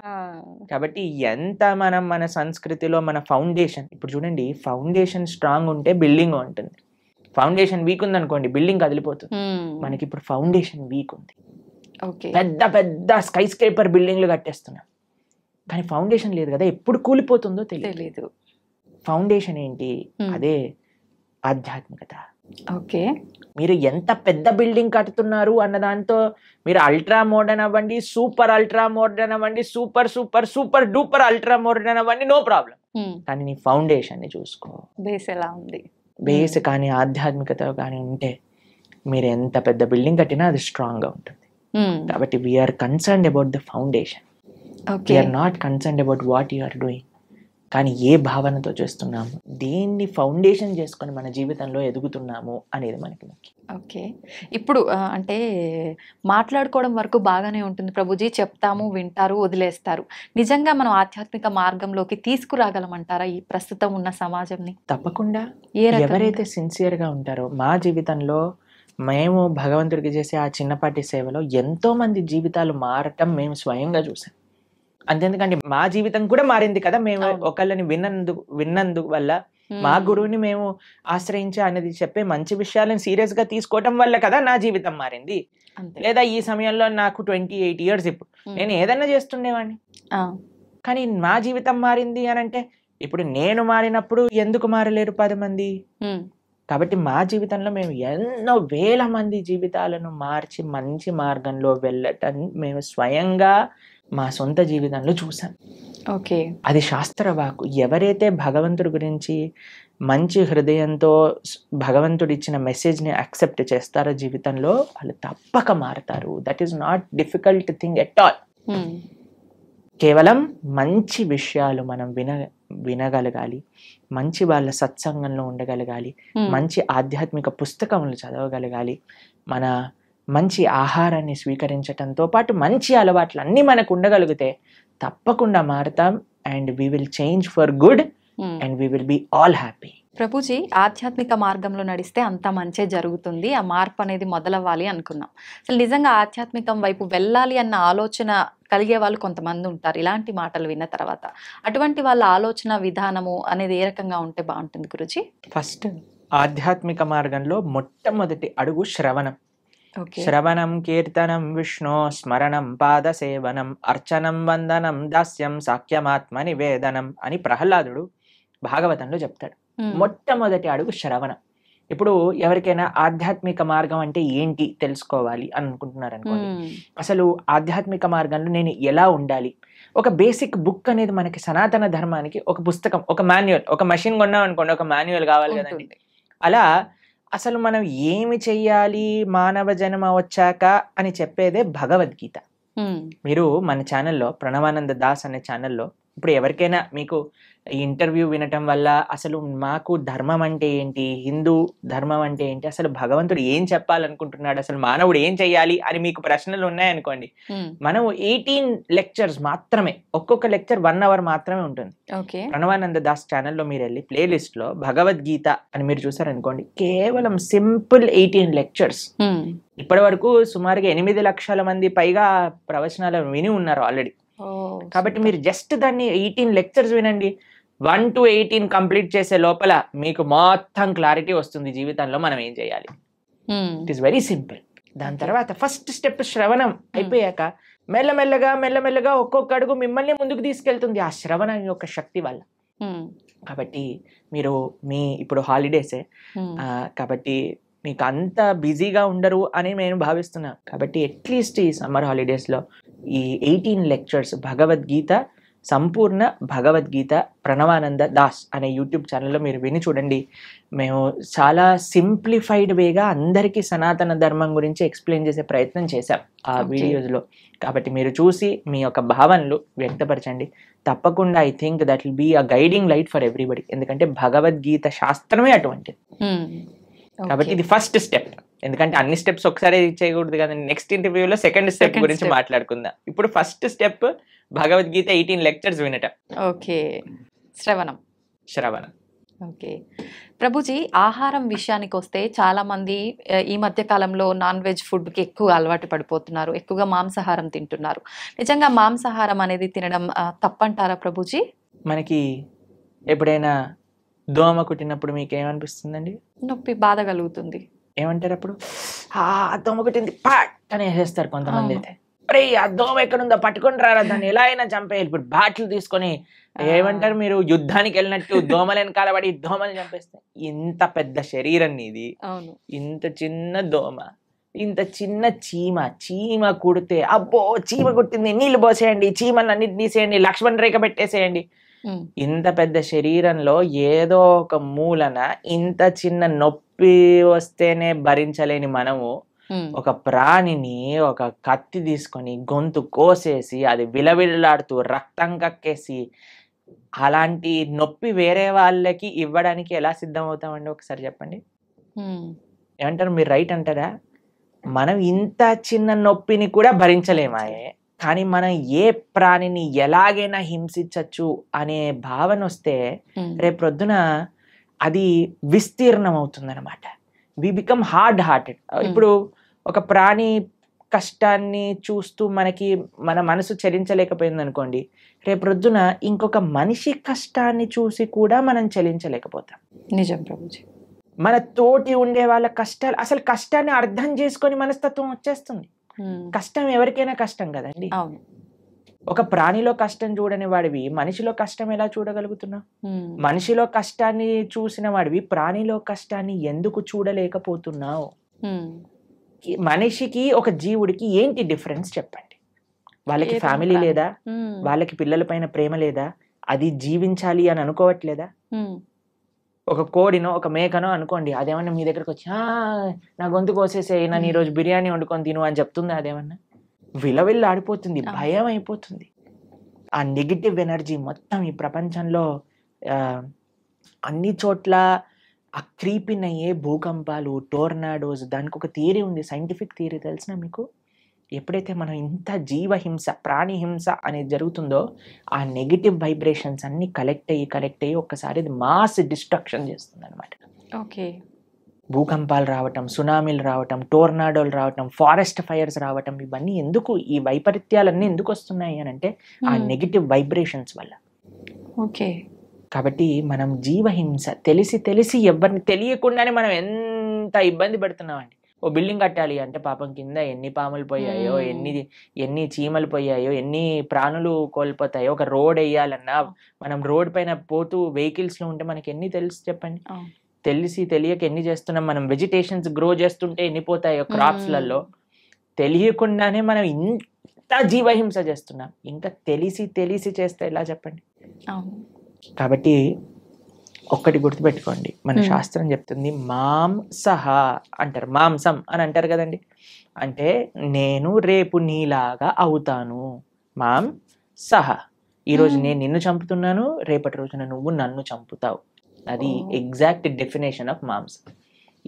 కాబట్టి ఎంత మనం మన సంస్కృతిలో మన ఫౌండేషన్, ఇప్పుడు చూడండి, ఫౌండేషన్ స్ట్రాంగ్ ఉంటే బిల్డింగ్ ఉంటుంది. ఫౌండేషన్ వీక్ ఉంది అనుకోండి, బిల్డింగ్ కదిలిపోతుంది. మనకి ఇప్పుడు ఫౌండేషన్ వీక్ ఉంది. పెద్ద పెద్ద స్కై స్క్రేపర్ బిల్డింగ్లు కట్టేస్తున్నాం, కానీ ఫౌండేషన్ లేదు కదా, ఎప్పుడు కూలిపోతుందో తెలియదు. ఫౌండేషన్ ఏంటి? అదే ఆధ్యాత్మికత. మీరు ఎంత పెద్ద బిల్డింగ్ కడుతున్నారు అన్న దాంతో మీరు అల్ట్రా మోడర్న్ అవ్వండి, సూపర్ అల్ట్రా మోడర్న్ అవ్వండి, super super super duper ultra modern అవ్వండి, నో ప్రాబ్లం. కానీ నీ ఫౌండేషన్ ని చూసుకో, బేస్ ఎలా ఉంది. బేస్ కానీ ఆధ్యాత్మికత కానీ ఉంటే మీరు ఎంత పెద్ద బిల్డింగ్ కట్టినా అది స్ట్రాంగ్ గా ఉంటుంది. కాబట్టి we are concerned about the foundation. We are not concerned about what you are doing. కానీ ఏ భావనతో చేస్తున్నాము, దేన్ని ఫౌండేషన్ చేసుకొని మన జీవితంలో ఎదుగుతున్నాము అనేది మనకి ముఖ్యం. ఇప్పుడు అంటే మాట్లాడుకోవడం వరకు బాగానే ఉంటుంది ప్రభుజీ, చెప్తాము, వింటారు, వదిలేస్తారు. నిజంగా మనం ఆధ్యాత్మిక మార్గంలోకి తీసుకురాగలమంటారా ఈ ప్రస్తుతం ఉన్న సమాజంని? తప్పకుండా. ఎవరైతే సిన్సియర్ గా ఉంటారో, మా జీవితంలో మేము భగవంతుడికి చేసే ఆ చిన్నపాటి సేవలో ఎంతో మంది జీవితాలు మారటం మేము స్వయంగా చూసాం. అంతేందుకంటే మా జీవితం కూడా మారింది కదా, మేము ఒకళ్ళని విన్నందుకు వల్ల, మా గురువుని మేము ఆశ్రయించి అనేది చెప్పే మంచి విషయాలను సీరియస్ గా తీసుకోవటం వల్ల కదా నా జీవితం మారింది. లేదా ఈ సమయంలో నాకు 28 years, ఇప్పుడు నేను ఏదన్నా చేస్తుండేవాడిని, కానీ మా జీవితం మారింది అని అంటే, ఇప్పుడు నేను మారినప్పుడు ఎందుకు మారలేరు 10 మంది? కాబట్టి మా జీవితంలో మేము ఎన్నో వేల మంది జీవితాలను మార్చి మంచి మార్గంలో వెళ్ళటం మేము స్వయంగా మా సొంత జీవితంలో చూసాం. అది శాస్త్రవాకు. ఎవరైతే భగవంతుడి గురించి మంచి హృదయంతో భగవంతుడు ఇచ్చిన మెసేజ్ని యాక్సెప్ట్ చేస్తారో జీవితంలో, వాళ్ళు తప్పక మారతారు. That is not difficult thing at all. కేవలం మంచి విషయాలు మనం వినగలగాలి, మంచి వాళ్ళ సత్సంగంలో ఉండగలగాలి, మంచి ఆధ్యాత్మిక పుస్తకములు చదవగలగాలి, మన మంచి ఆహారాన్ని స్వీకరించటంతో పాటు మంచి అలవాట్లు అన్నీ మనకు ఉండగలిగితే తప్పకుండా మారుతాం. And we will change for good and we will be all happy. Prabhuji, ఆధ్యాత్మిక మార్గంలో నడిస్తే అంత మంచే జరుగుతుంది, ఆ మార్పు అనేది మొదలవ్వాలి అనుకున్నాం. అసలు నిజంగా ఆధ్యాత్మికం వైపు వెళ్ళాలి అన్న ఆలోచన కలిగే వాళ్ళు కొంతమంది ఉంటారు ఇలాంటి మాటలు విన్న తర్వాత. అటువంటి వాళ్ళ ఆలోచన విధానము అనేది ఏ రకంగా ఉంటే బాగుంటుంది గురుజీ? ఫస్ట్ ఆధ్యాత్మిక మార్గంలో మొట్టమొదటి అడుగు శ్రవణం. శ్రవణం కీర్తనం విష్ణు స్మరణం పాద సేవనం అర్చనం వందనం దాస్యం సాఖ్యమాత్మ నివేదనం అని ప్రహ్లాదుడు భాగవతంలో చెప్తాడు. మొట్టమొదటి అడుగు శ్రవణం. ఇప్పుడు ఎవరికైనా ఆధ్యాత్మిక మార్గం అంటే ఏంటి తెలుసుకోవాలి అని అనుకుంటున్నారు అనుకోండి, అసలు ఆధ్యాత్మిక మార్గంలో నేను ఎలా ఉండాలి, ఒక బేసిక్ బుక్ అనేది మనకి సనాతన ధర్మానికి ఒక పుస్తకం, ఒక మాన్యువల్, ఒక మెషిన్ కొన్నాం అనుకోండి ఒక మాన్యువల్ కావాలి కదండి. అలా అసలు మనం ఏమి చెయ్యాలి మానవ జన్మ వచ్చాక అని చెప్పేదే భగవద్గీత. మీరు మన ఛానల్లో ప్రణవానంద దాస్ అనే ఛానల్లో ఇప్పుడు ఎవరికైనా మీకు ఈ ఇంటర్వ్యూ వినటం వల్ల అసలు మాకు ధర్మం అంటే ఏంటి, హిందూ ధర్మం అంటే ఏంటి, అసలు భగవంతుడు ఏం చెప్పాలనుకుంటున్నాడు, అసలు మానవుడు ఏం చెయ్యాలి అని మీకు ప్రశ్నలు ఉన్నాయనుకోండి, మనం 18 లెక్చర్స్ మాత్రమే, ఒక్కొక్క లెక్చర్ 1 hour మాత్రమే ఉంటుంది. ప్రణవానంద దాస్ ఛానల్లో మీరు వెళ్ళి ప్లేలిస్ట్ లో భగవద్గీత అని మీరు చూసారనుకోండి, కేవలం సింపుల్ 18 లెక్చర్స్. ఇప్పటి వరకు సుమారుగా 8 లక్షల మంది పైగా ప్రవచనాలు విని ఉన్నారు ఆల్రెడీ. కాబట్టి మీరు జస్ట్ దాన్ని 18 లెక్చర్స్ వినండి, 1 to 18 కంప్లీట్ చేసే లోపల మీకు మొత్తం క్లారిటీ వస్తుంది జీవితంలో మనం ఏం చేయాలి. It is very simple. దాని తర్వాత ఫస్ట్ స్టెప్ శ్రవణం అయిపోయాక మెల్లమెల్లగా ఒక్కొక్క అడుగు మిమ్మల్ని ముందుకు తీసుకెళ్తుంది ఆ శ్రవణం యొక్క శక్తి వల్ల. కాబట్టి మీరు ఇప్పుడు హాలిడేసే కాబట్టి మీకు అంత బిజీగా ఉండరు అని నేను భావిస్తున్నా. కాబట్టి అట్లీస్ట్ ఈ సమ్మర్ హాలిడేస్లో ఈ 18 లెక్చర్స్ భగవద్గీత, సంపూర్ణ భగవద్గీత ప్రణవానంద దాస్ అనే యూట్యూబ్ ఛానల్లో మీరు విని చూడండి. మేము చాలా సింప్లిఫైడ్ వేగా అందరికీ సనాతన ధర్మం గురించి ఎక్స్ప్లెయిన్ చేసే ప్రయత్నం చేశాం ఆ వీడియోస్లో. కాబట్టి మీరు చూసి మీ యొక్క భావనలు వ్యక్తపరచండి. తప్పకుండా I think that will be a guiding light for everybody. ఎందుకంటే భగవద్గీత శాస్త్రమే అటువంటిది. కాబట్టి ఇది ఫస్ట్ స్టెప్. ఎందుకంటే అన్ని స్టెప్స్ ఒకసారి చేయకూడదు కదండి. నెక్స్ట్ ఇంటర్వ్యూలో సెకండ్ స్టెప్ గురించి మాట్లాడుకుందాం. ఇప్పుడు ఫస్ట్ స్టెప్ భగవద్గీత 18 లెక్చర్స్ వినటం. ఓకే, శ్రవణం. ఓకే ప్రభుజీ, ఆహారం విషయానికి వస్తే చాలా మంది ఈ మధ్య కాలంలో నాన్ వెజ్ ఫుడ్కి ఎక్కువ అలవాటు పడిపోతున్నారు, ఎక్కువగా మాంసాహారం తింటున్నారు. నిజంగా మాంసాహారం అనేది తినడం తప్పంటారా ప్రభుజీ? మనకి ఎప్పుడైనా దోమ కుట్టినప్పుడు మీకు ఏమనిపిస్తుందండి? నొప్పి, బాధ కలుగుతుంది. ఏమంటారు అప్పుడు? దోమ కుట్టింది పాట్ అని వేసేస్తారు కొంతమంది. అయితే అరే ఆ దోమ ఎక్కడుందో పట్టుకొని రారా, దాన్ని ఎలా అయినా చంపేయాలి. ఇప్పుడు బ్యాట్లు తీసుకొని ఏమంటారు, మీరు యుద్ధానికి వెళ్ళినట్టు దోమలు వెనకాల పడి దోమలు చంపేస్తాయి. ఇంత పెద్ద శరీరం నీది, ఇంత చిన్న దోమ, ఇంత చిన్న చీమ కుడితే అబ్బో చీమ కుట్టింది, నీళ్లు పోసేయండి, చీమలు అన్నిటి తీసేయండి, లక్ష్మణ్ రేఖ పెట్టేసేయండి. ఇంత పెద్ద శరీరంలో ఏదో ఒక మూలన ఇంత చిన్న నొప్పి వస్తేనే భరించలేని మనము ఒక ప్రాణిని ఒక కత్తి తీసుకొని గొంతు కోసేసి అది విలవిల్లాడుతూ రక్తం కక్కేసి అలాంటి నొప్పి వేరే వాళ్ళకి ఇవ్వడానికి ఎలా సిద్ధం అవుతామండి? ఒకసారి చెప్పండి. ఏమంటారు మీరు? రైట్ అంటారా? మనం ఇంత చిన్న నొప్పిని కూడా భరించలేమాయే, కానీ మనం ఏ ప్రాణిని ఎలాగైనా హింసించచ్చు అనే భావన వస్తే రేపొద్దున అది విస్తీర్ణం అవుతుందన్నమాట. We become hard hearted. ఇప్పుడు ఒక ప్రాణి కష్టాన్ని చూస్తూ మన మనసు చలించలేకపోయింది అనుకోండి, రేపొద్దున ఇంకొక మనిషి కష్టాన్ని చూసి కూడా మనం చలించలేకపోతాం. నిజం ప్రభుజీ. మన తోటి ఉండే వాళ్ళ కష్టాలు, అసలు కష్టాన్ని అర్థం చేసుకొని మనస్తత్వం వచ్చేస్తుంది. కష్టం ఎవరికైనా కష్టం కదండి. ఒక ప్రాణిలో కష్టం చూడని వాడివి మనిషిలో కష్టం ఎలా చూడగలుగుతున్నావు? మనిషిలో కష్టాన్ని చూసిన వాడివి ప్రాణిలో కష్టాన్ని ఎందుకు చూడలేకపోతున్నావు? మనిషికి ఒక జీవుడికి ఏంటి డిఫరెన్స్ చెప్పండి? వాళ్ళకి ఫ్యామిలీ లేదా? వాళ్ళకి పిల్లల పైన ప్రేమ లేదా? అది జీవించాలి అని అనుకోవట్లేదా? ఒక కోడినో ఒక మేకనో అనుకోండి, అదేమన్నా మీ దగ్గరకు వచ్చి నా గొంతు కోసేసేయి, నన్ను ఈరోజు బిర్యానీ వండుకొని తిను అని చెప్తుందా? అదేమన్నా విలవిల్లా ఆడిపోతుంది, భయం అయిపోతుంది. ఆ నెగిటివ్ ఎనర్జీ మొత్తం ఈ ప్రపంచంలో అన్ని చోట్ల ఆ క్రీపిన్ అయ్యే భూకంపాలు, టోర్నాడోస్, దానికి ఒక థియరీ ఉంది, సైంటిఫిక్ థియరీ తెలిసిన మీకు. ఎప్పుడైతే మనం ఇంత జీవహింస, ప్రాణి హింస అనేది జరుగుతుందో ఆ నెగిటివ్ వైబ్రేషన్స్ అన్ని కలెక్ట్ అయ్యి ఒక్కసారి ఇది మాస్ డిస్ట్రక్షన్ చేస్తుంది అనమాట. ఓకే. భూకంపాలు రావటం, సునామీలు రావటం, టోర్నాడోలు రావటం, ఫారెస్ట్ ఫైర్స్ రావటం, ఇవన్నీ ఎందుకు, ఈ వైపరీత్యాలన్నీ ఎందుకు వస్తున్నాయి అని అంటే ఆ నెగిటివ్ వైబ్రేషన్స్ వల్ల. ఓకే. కాబట్టి మనం జీవహింస తెలిసి ఎవరిని తెలియకుండానే మనం ఎంత ఇబ్బంది పడుతున్నామండి. ఓ బిల్డింగ్ కట్టాలి అంటే పాపం కింద ఎన్ని పాములు పోయాయో, ఎన్ని చీమలు పోయాయో, ఎన్ని ప్రాణులు కోల్పోతాయో. ఒక రోడ్ వేయాలన్నా మనం రోడ్ పైన పోతూ వెహికల్స్ లో ఉంటే మనకి ఎన్ని తెలుసు చెప్పండి. తెలియక ఎన్ని చేస్తున్నాం. మనం వెజిటేషన్స్ గ్రో చేస్తుంటే ఎన్ని పోతాయో క్రాప్స్లలో. తెలియకుండానే మనం ఇంత జీవహింస చేస్తున్నాం. ఇంకా తెలిసి చేస్తే ఎలా చెప్పండి. కాబట్టి ఒక్కటి గుర్తుపెట్టుకోండి, మన శాస్త్రం చెప్తుంది మాంసహ అంటారు, మాంసం అని అంటారు కదండి. అంటే నేను రేపు నీలాగా అవుతాను. మాంసహ, ఈరోజు నేను నిన్ను చంపుతున్నాను, రేపటి రోజున నువ్వు నన్ను చంపుతావు. అది ఎగ్జాక్ట్ డెఫినేషన్ ఆఫ్ మాంసం.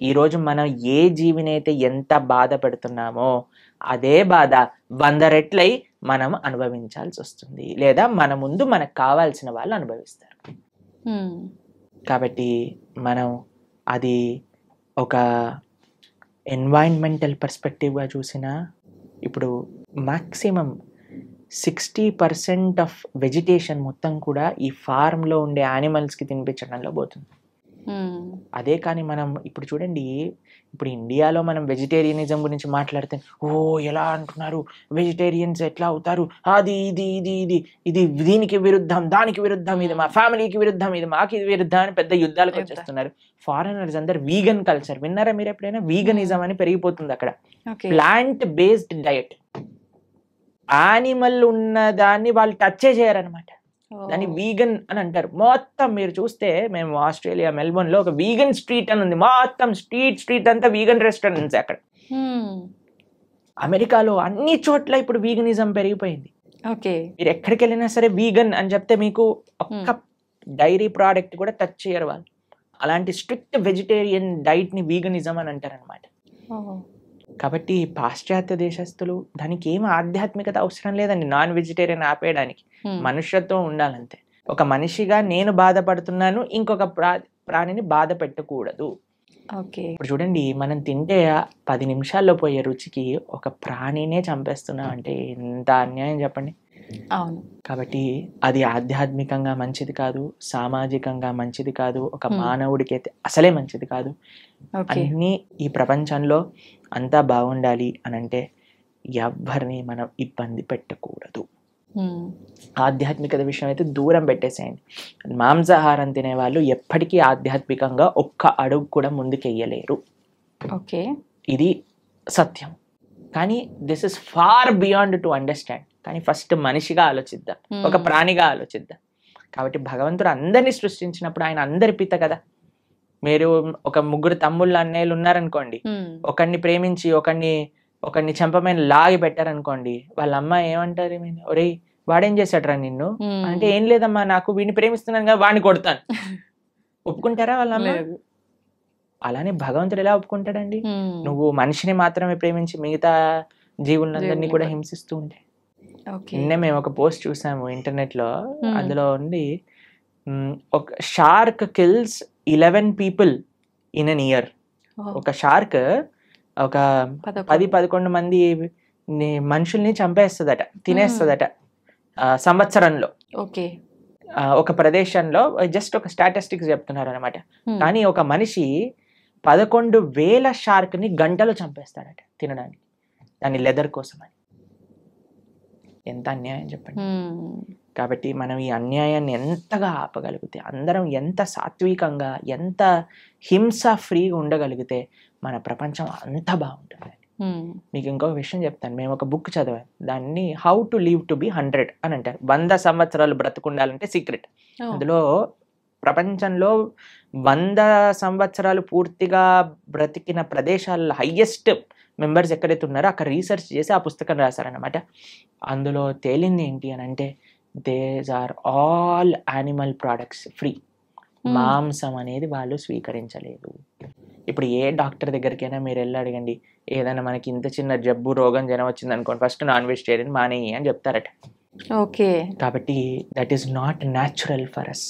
ఈరోజు మనం ఏ జీవినైతే ఎంత బాధ పెడుతున్నామో అదే బాధ 100 రెట్లై మనం అనుభవించాల్సి వస్తుంది, లేదా మన ముందు మనకు కావాల్సిన వాళ్ళు అనుభవిస్తారు. కాబట్టి మనం అది ఒక ఎన్వైరన్మెంటల్ పర్స్పెక్టివ్గా చూసినా, ఇప్పుడు మ్యాక్సిమం 60% ఆఫ్ వెజిటేషన్ మొత్తం కూడా ఈ ఫార్మ్లో ఉండే యానిమల్స్కి తినిపించడంలో పోతుంది. అదే కానీ మనం ఇప్పుడు చూడండి, ఇప్పుడు ఇండియాలో మనం వెజిటేరియనిజం గురించి మాట్లాడితే ఎలా అంటున్నారు, వెజిటేరియన్స్ ఎట్లా అవుతారు, అది ఇది ఇది ఇది ఇది దీనికి విరుద్ధం, దానికి విరుద్ధం, ఇది మా ఫ్యామిలీకి విరుద్ధం, ఇది మాకు ఇది విరుద్ధం అని పెద్ద యుద్ధాలకు వచ్చేస్తున్నారు. ఫారినర్స్ అందరు వీగన్ కల్చర్ విన్నారా మీరు ఎప్పుడైనా? వీగనిజం అని పెరిగిపోతుంది అక్కడ. ప్లాంట్ బేస్డ్ డయట్, యానిమల్ ఉన్న దాన్ని వాళ్ళు టచ్ చేయరనమాట, దాన్ని వీగన్ అని అంటారు. మొత్తం మీరు చూస్తే, మేము ఆస్ట్రేలియా మెల్బోర్న్ లో ఒక వీగన్ స్ట్రీట్ అని ఉంది, మొత్తం స్ట్రీట్ అంతా వీగన్ రెస్టారెంట్స్ అక్కడ. అమెరికాలో అన్ని చోట్ల ఇప్పుడు వీగనిజం పెరిగిపోయింది. మీరు ఎక్కడికి వెళ్ళినా సరే వీగన్ అని చెప్తే మీకు ఒక్క డైరీ ప్రోడక్ట్ కూడా టచ్ చేయరు వాళ్ళు. అలాంటి స్ట్రిక్ట్ వెజిటేరియన్ డైట్ ని వీగనిజం అని అంటారు అనమాట. కాబట్టి పాశ్చాత్య దేశస్తులు, దానికి ఏం ఆధ్యాత్మికత అవసరం లేదండి నాన్ వెజిటేరియన్ ఆపేయడానికి. మనుష్యత్వం ఉండాలంతే. ఒక మనిషిగా నేను బాధపడుతున్నాను, ఇంకొక ప్రాణిని బాధ పెట్టకూడదు. ఇప్పుడు చూడండి, మనం తింటే 10 నిమిషాల్లో పోయే రుచికి ఒక ప్రాణినే చంపేస్తున్నాం అంటే ఎంత అన్యాయం చెప్పండి. అవును. కాబట్టి అది ఆధ్యాత్మికంగా మంచిది కాదు, సామాజికంగా మంచిది కాదు, ఒక మానవుడికి అయితే అసలే మంచిది కాదు. అన్ని ఈ ప్రపంచంలో అంతా బాగుండాలి అని అంటే ఎవరిని మనం ఇబ్బంది పెట్టకూడదు. ఆధ్యాత్మికత విషయం అయితే దూరం పెట్టేసేయండి. మాంసాహారం తినే వాళ్ళు ఎప్పటికీ ఆధ్యాత్మికంగా ఒక్క అడుగు కూడా ముందుకెయ్యలేరు. ఇది సత్యం. కానీ this is far beyond to understand. కానీ ఫస్ట్ మనిషిగా ఆలోచిద్దాం, ఒక ప్రాణిగా ఆలోచిద్దాం. కాబట్టి భగవంతుడు అందరినీ సృష్టించినప్పుడు ఆయన అందరి పిత కదా. మీరు ఒక 3 తమ్ముళ్ళు అన్నయ్యలు ఉన్నారనుకోండి, ఒకరిని ప్రేమించి ఒకరిని చెంపమైన లాగి పెట్టారనుకోండి, వాళ్ళ అమ్మ ఏమంటారు, ఒరే వాడేం చేశాడరా నిన్ను అంటే, ఏం లేదమ్మా నాకు వీడిని ప్రేమిస్తున్నాను కదా వాడిని కొడతాను. ఒప్పుకుంటారా వాళ్ళ అమ్మ? అలానే భగవంతుడు ఎలా ఒప్పుకుంటాడండి? నువ్వు మనిషిని మాత్రమే ప్రేమించి మిగతా జీవులందరినీ కూడా హింసిస్తూ ఉంటే. నిన్నే మేము ఒక పోస్ట్ చూసాము ఇంటర్నెట్ లో, అందులో ఉంది ఒక shark kills 11 people in an year. ఒక షార్క్ ఒక 10-11 మంది మనుషుల్ని చంపేస్తుందట, తినేస్తుందట సంవత్సరంలో. ఒక ప్రదేశంలో జస్ట్ ఒక స్టాటిస్టిక్స్ చెప్తున్నారు అనమాట. కానీ ఒక మనిషి 11,000 షార్క్ ని గంటలో చంపేస్తాడట తినడానికి, దాని లెదర్ కోసం అని. ఎంత అన్యాయం చెప్పండి. కాబట్టి మనం ఈ అన్యాయాన్ని ఎంతగా ఆపగలిగితే, అందరం ఎంత సాత్వికంగా, ఎంత హింస ఫ్రీగా ఉండగలిగితే మన ప్రపంచం అంత బాగుంటుంది. మీకు ఇంకొక విషయం చెప్తాను. మేము ఒక బుక్ చదివాం, దాన్ని how to live to be 100 అని అంటారు. 100 సంవత్సరాలు బ్రతుకుండాలంటే సీక్రెట్. అందులో ప్రపంచంలో 100 సంవత్సరాలు పూర్తిగా బ్రతికిన ప్రదేశాల్లో హైయెస్ట్ మెంబర్స్ ఎక్కడైతే ఉన్నారో అక్కడ రీసెర్చ్ చేసి ఆ పుస్తకం రాశారనమాట. అందులో తేలింది ఏంటి అని అంటే, these are all animal products free. మాంసం అనేది వాళ్ళు స్వీకరించలేదు. ఇప్పుడు ఏ డాక్టర్ దగ్గరికైనా మీరు వెళ్ళి అడగండి, ఏదైనా మనకి ఇంత చిన్న జబ్బు రోగం జనం వచ్చింది అనుకోండి, ఫస్ట్ నాన్ వెజిటేరియన్ మానేయి అని చెప్తారట. ఓకే. కాబట్టి that is not natural for us.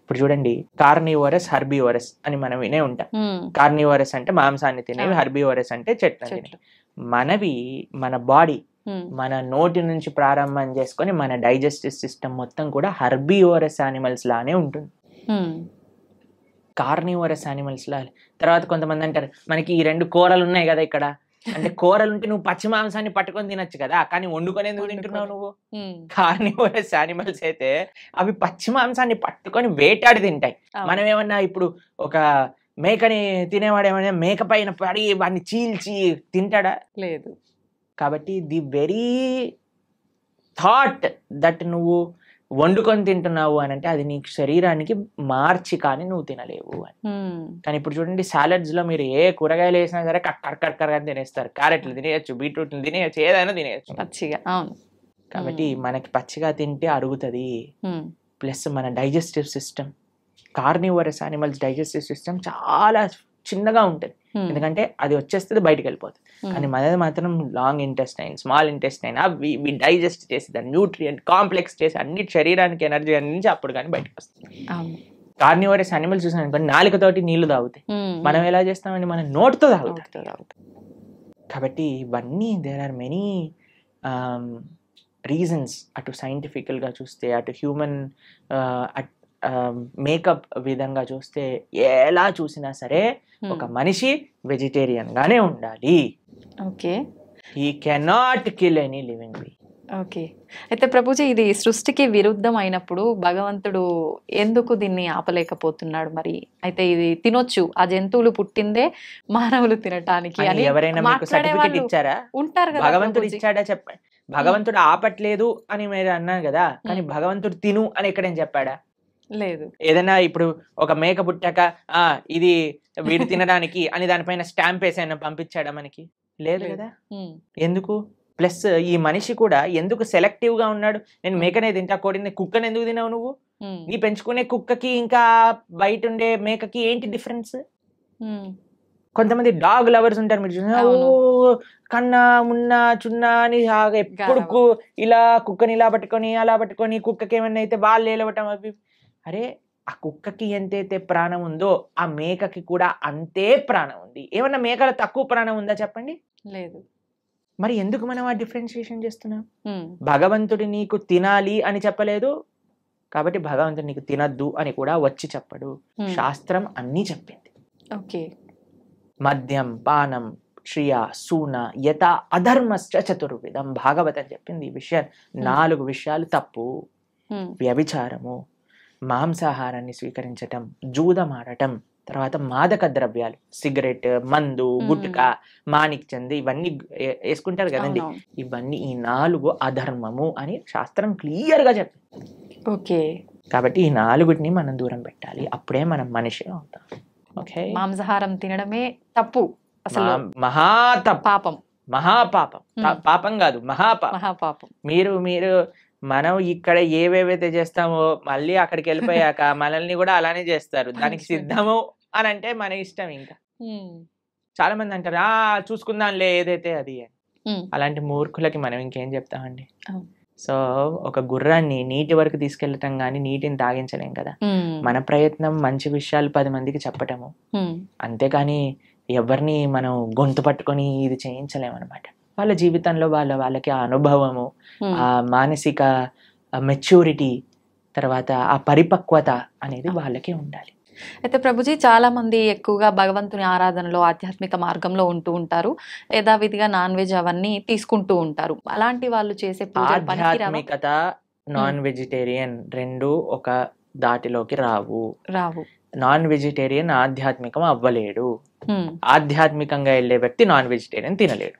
ఇప్పుడు చూడండి, కార్నివోరస్ హర్బివోరస్ అని మనం వినే ఉంటాం. కార్నివోరస్ అంటే మాంసాన్ని తినేవి, హర్బివోరస్ అంటే చెట్లు తినేవి. మనవి మన బాడీ మన నోటి నుంచి ప్రారంభం చేసుకొని మన డైజెస్టివ్ సిస్టమ్ మొత్తం కూడా హర్బివోరస్ యానిమల్స్ లానే ఉంటుంది, కార్నివోరస్ యానిమల్స్ లా. తర్వాత కొంతమంది అంటారు మనకి ఈ 2 కూరలు ఉన్నాయి కదా ఇక్కడ, అంటే కూరలు ఉంటే నువ్వు పచ్చి మాంసాన్ని పట్టుకొని తినొచ్చు కదా, కానీ వండుకొని ఎందుకు తింటున్నావు నువ్వు? కార్నివోరస్ యానిమల్స్ అయితే అవి పచ్చి మాంసాన్ని పట్టుకొని వేటాడి తింటాయి. మనం ఏమన్నా ఇప్పుడు ఒక మేకని తినేవాడు ఏమన్నా మేక పైన పడి వాడిని చీల్చి తింటాడా? లేదు. కాబట్టి ది వెరీ థాట్ దట్ నువ్వు వండుకొని తింటున్నావు అని అంటే అది నీ శరీరానికి మార్చి కానీ నువ్వు తినలేవు అని. కానీ ఇప్పుడు చూడండి, సాలడ్స్ లో మీరు ఏ కూరగాయలు వేసినా సరే కక్కర్ అని తినేస్తారు. క్యారెట్లు తినేయచ్చు, బీట్రూట్లు తినేయచ్చు, ఏదైనా తినేయచ్చు పచ్చిగా. అవును. కాబట్టి మనకి పచ్చిగా తింటే అరుగుతుంది. ప్లస్ మన digestive system, carnivorous animals digestive system చాలా చిన్నగా ఉంటుంది, ఎందుకంటే అది వచ్చేస్తుంది బయటకు వెళ్ళిపోతుంది. కానీ మనది మాత్రం లాంగ్ ఇంటెస్టైన్, స్మాల్ ఇంటెస్టైన్, అవి డైజెస్ట్ చేసి దాన్ని న్యూట్రియంట్ కాంప్లెక్స్ చేసి అన్ని శరీరానికి ఎనర్జీ అందించి అప్పుడు కానీ బయటకు వస్తుంది. కార్నివోరస్ యానిమల్స్ చూసాను అనుకోండి, నాలుకతోటి నీళ్లు తాగుతాయి. మనం ఎలా చేస్తామండి? మనం నోటితో తాగుతాం. కాబట్టి ఇవన్నీ దేర్ ఆర్ మెనీ రీజన్స్. అటు సైంటిఫికల్గా చూస్తే, అటు హ్యూమన్ మేకప్ విధంగా చూస్తే, ఎలా చూసినా సరే ఒక మనిషి వెజిటేరియన్ గానే ఉండాలి. Okay. He cannot kill any living being. Okay. అయితే ప్రభుజీ, ఇది సృష్టికి విరుద్ధం అయినప్పుడు భగవంతుడు ఎందుకు దీన్ని ఆపలేకపోతున్నాడు మరి? అయితే ఇది తినొచ్చు, ఆ జంతువులు పుట్టిందే మానవులు తినటానికి అని ఎవరైనా మీకు సర్టిఫికెట్ ఇచ్చారా? ఉంటారు కదా. భగవంతుడు ఇచ్చాడా? చెప్పండి. భగవంతుడు ఆపట్లేదు అని మీరు అన్నారు కదా, కానీ భగవంతుడు తిను అని ఎక్కడేం చెప్పాడా? లేదు. ఏదైనా ఇప్పుడు ఒక మేక పుట్టాక ఇది వీడు తినడానికి అని దానిపైన స్టాంప్ వేసి ఆయన పంపించాడా మనకి? లేదు కదా. ఎందుకు? ప్లస్ ఈ మనిషి కూడా ఎందుకు సెలెక్టివ్ గా ఉన్నాడు? నేను మేకనే తింటా, కోడిని, కుక్కని ఎందుకు తినావు నువ్వు? నీ పెంచుకునే కుక్కకి ఇంకా బయట ఉండే మేకకి ఏంటి డిఫరెన్స్? కొంతమంది డాగ్ లవర్స్ ఉంటారు, మీరు చూసిన కన్నా మున్నా చున్నా అని ఎప్పుడు ఇలా కుక్కని ఇలా పట్టుకొని అలా పట్టుకొని, కుక్కకి ఏమన్నా అయితే వాళ్ళు ఏలవటం అవి. అరే, ఆ కుక్కకి ఎంతైతే ప్రాణం ఉందో ఆ మేకకి కూడా అంతే ప్రాణం ఉంది. ఏమన్నా మేకల తక్కువ ప్రాణం ఉందా చెప్పండి? లేదు. మరి ఎందుకు మనం ఆ డిఫరెన్షియేషన్ చేస్తున్నాం? భగవంతుడి నీకు తినాలి అని చెప్పలేదు, కాబట్టి భగవంతుడు నీకు తినద్దు అని కూడా వచ్చి చెప్పడు. శాస్త్రం అన్నీ చెప్పింది. ఓకే. మద్యం, పానం, శ్రియ, సూన, యత, అధర్మశ్చ చతుర్విధం. భాగవతం చెప్పింది ఈ విషయాలు. 4 విషయాలు తప్పు. వ్యభిచారము, మాంసాహారాన్ని స్వీకరించటం, జూదమాడటం, తర్వాత మాదక ద్రవ్యాలు, సిగరెట్, మందు, గుట్కా, మాణిక్ చంద్, ఇవన్నీ వేసుకుంటారు కదండి. ఇవన్నీ ఈ 4 అధర్మము అని శాస్త్రం క్లియర్ గా చెప్పింది. ఓకే. కాబట్టి ఈ 4టిని మనం దూరం పెట్టాలి, అప్పుడే మనం మనిషి అవుతాం. ఓకే. మాంసాహారం తినడమే తప్పు, అసలు పాపం, మహాపాపం. పాపం కాదు, మహాపాపం. మీరు మనం ఇక్కడ ఏవేవైతే చేస్తామో మళ్ళీ అక్కడికి వెళ్ళిపోయాక మనల్ని కూడా అలానే చేస్తారు. దానికి సిద్ధము అని అంటే మన ఇష్టం. ఇంకా చాలా మంది అంటారు చూసుకుందాంలే ఏదైతే అది అని. అలాంటి మూర్ఖులకి మనం ఇంకేం చెప్తామండి? సో ఒక గుర్రాన్ని నీటి వరకు తీసుకెళ్ళటం కానీ నీటిని తాగించలేం కదా. మన ప్రయత్నం మంచి విషయాలు 10 మందికి చెప్పటము, అంతేకాని ఎవరిని మనం గొంతు పట్టుకొని ఇది చేయించలేమన్నమాట. వాళ్ళ జీవితంలో వాళ్ళకి ఆ అనుభవము, ఆ మానసిక మెచ్యూరిటీ, తర్వాత ఆ పరిపక్వత అనేది వాళ్ళకి ఉండాలి. అయితే ప్రభుజీ, చాలా మంది ఎక్కువగా భగవంతుని ఆరాధనలో ఆధ్యాత్మిక మార్గంలో ఉంటూ ఉంటారు, యథావిధిగా నాన్ వెజ్ అవన్నీ తీసుకుంటూ ఉంటారు. అలాంటి వాళ్ళు చేసే ఆధ్యాత్మికత, నాన్ వెజిటేరియన్ 2 ఒక దాటిలోకి రావు. నాన్ వెజిటేరియన్ ఆధ్యాత్మికం అవ్వలేడు. ఆధ్యాత్మికంగా వెళ్ళే వ్యక్తి నాన్ వెజిటేరియన్ తినలేడు.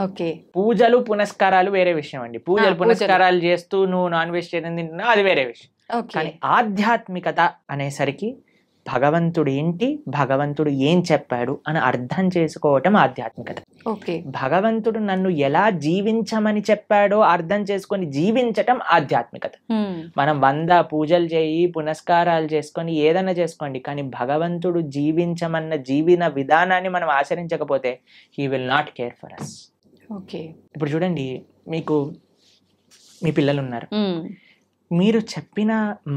ఓకే. పూజలు పునస్కారాలు వేరే విషయం అండి. పూజలు పునస్కారాలు చేస్తూ నువ్వు నాన్ వెజిటేరియన్ తింటున్నావు, అది వేరే విషయం. కానీ ఆధ్యాత్మికత అనేసరికి భగవంతుడు ఏంటి, భగవంతుడు ఏం చెప్పాడు అని అర్థం చేసుకోవటం ఆధ్యాత్మికత. ఓకే, భగవంతుడు నన్ను ఎలా జీవించమని చెప్పాడో అర్థం చేసుకొని జీవించటం ఆధ్యాత్మికత. మనం 100 పూజలు చేయి, పునస్కారాలు చేసుకొని ఏదైనా చేసుకోండి, కానీ భగవంతుడు జీవించమన్న జీవన విధానాన్ని మనం ఆచరించకపోతే he will not care for us. Okay, ఇప్పుడు చూడండి, మీకు మీ పిల్లలు ఉన్నారు, మీరు చెప్పిన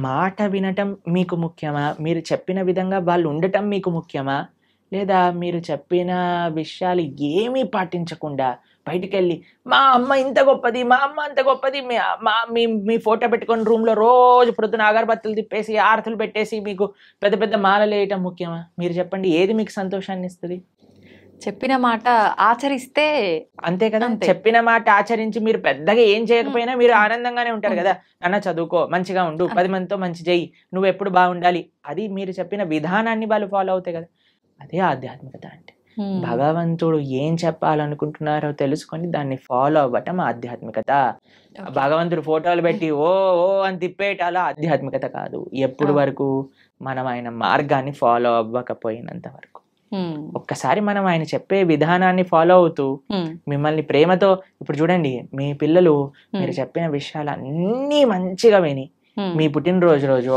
మాట వినటం మీకు ముఖ్యమా, మీరు చెప్పిన విధంగా వాళ్ళు ఉండటం మీకు ముఖ్యమా, లేదా మీరు చెప్పిన విషయాలు ఏమీ పాటించకుండా బయటికి వెళ్ళి మా అమ్మ ఇంత గొప్పది, మా అమ్మ అంత గొప్పది, మీ ఫోటో పెట్టుకొని రూమ్లో రోజు ప్రొద్దున అగరబత్తులు తిప్పేసి ఆరతులు పెట్టేసి మీకు పెద్ద పెద్ద మాలలు వేయటం ముఖ్యమా? మీరు చెప్పండి, ఏది మీకు సంతోషాన్ని ఇస్తుంది? చెప్పిన మాట ఆచరిస్తే అంతే కదా. చెప్పిన మాట ఆచరించి మీరు పెద్దగా ఏం చేయకపోయినా మీరు ఆనందంగానే ఉంటారు కదా. అన్న చదువుకో, మంచిగా ఉండు, 10 మందితో మంచి చెయ్యి, నువ్వు ఎప్పుడు బాగుండాలి, అది మీరు చెప్పిన విధానాన్ని వాళ్ళు ఫాలో అవుతాయి కదా. అదే ఆధ్యాత్మికత అంటే. భగవంతుడు ఏం చెప్పాలనుకుంటున్నారో తెలుసుకొని దాన్ని ఫాలో అవ్వటం ఆధ్యాత్మికత. భగవంతుడు ఫోటోలు పెట్టి ఓ ఓ అని తిప్పేటాలో ఆధ్యాత్మికత కాదు. ఎప్పుడు వరకు మనం ఆయన మార్గాన్ని ఫాలో అవ్వకపోయినంత వరకు. ఒక్కసారి మనం ఆయన చెప్పే విధానాన్ని ఫాలో అవుతూ మిమ్మల్ని ప్రేమతో, ఇప్పుడు చూడండి, మీ పిల్లలు మీరు చెప్పిన విషయాలు అన్నీ మంచిగా విని మీ పుట్టినరోజు రోజు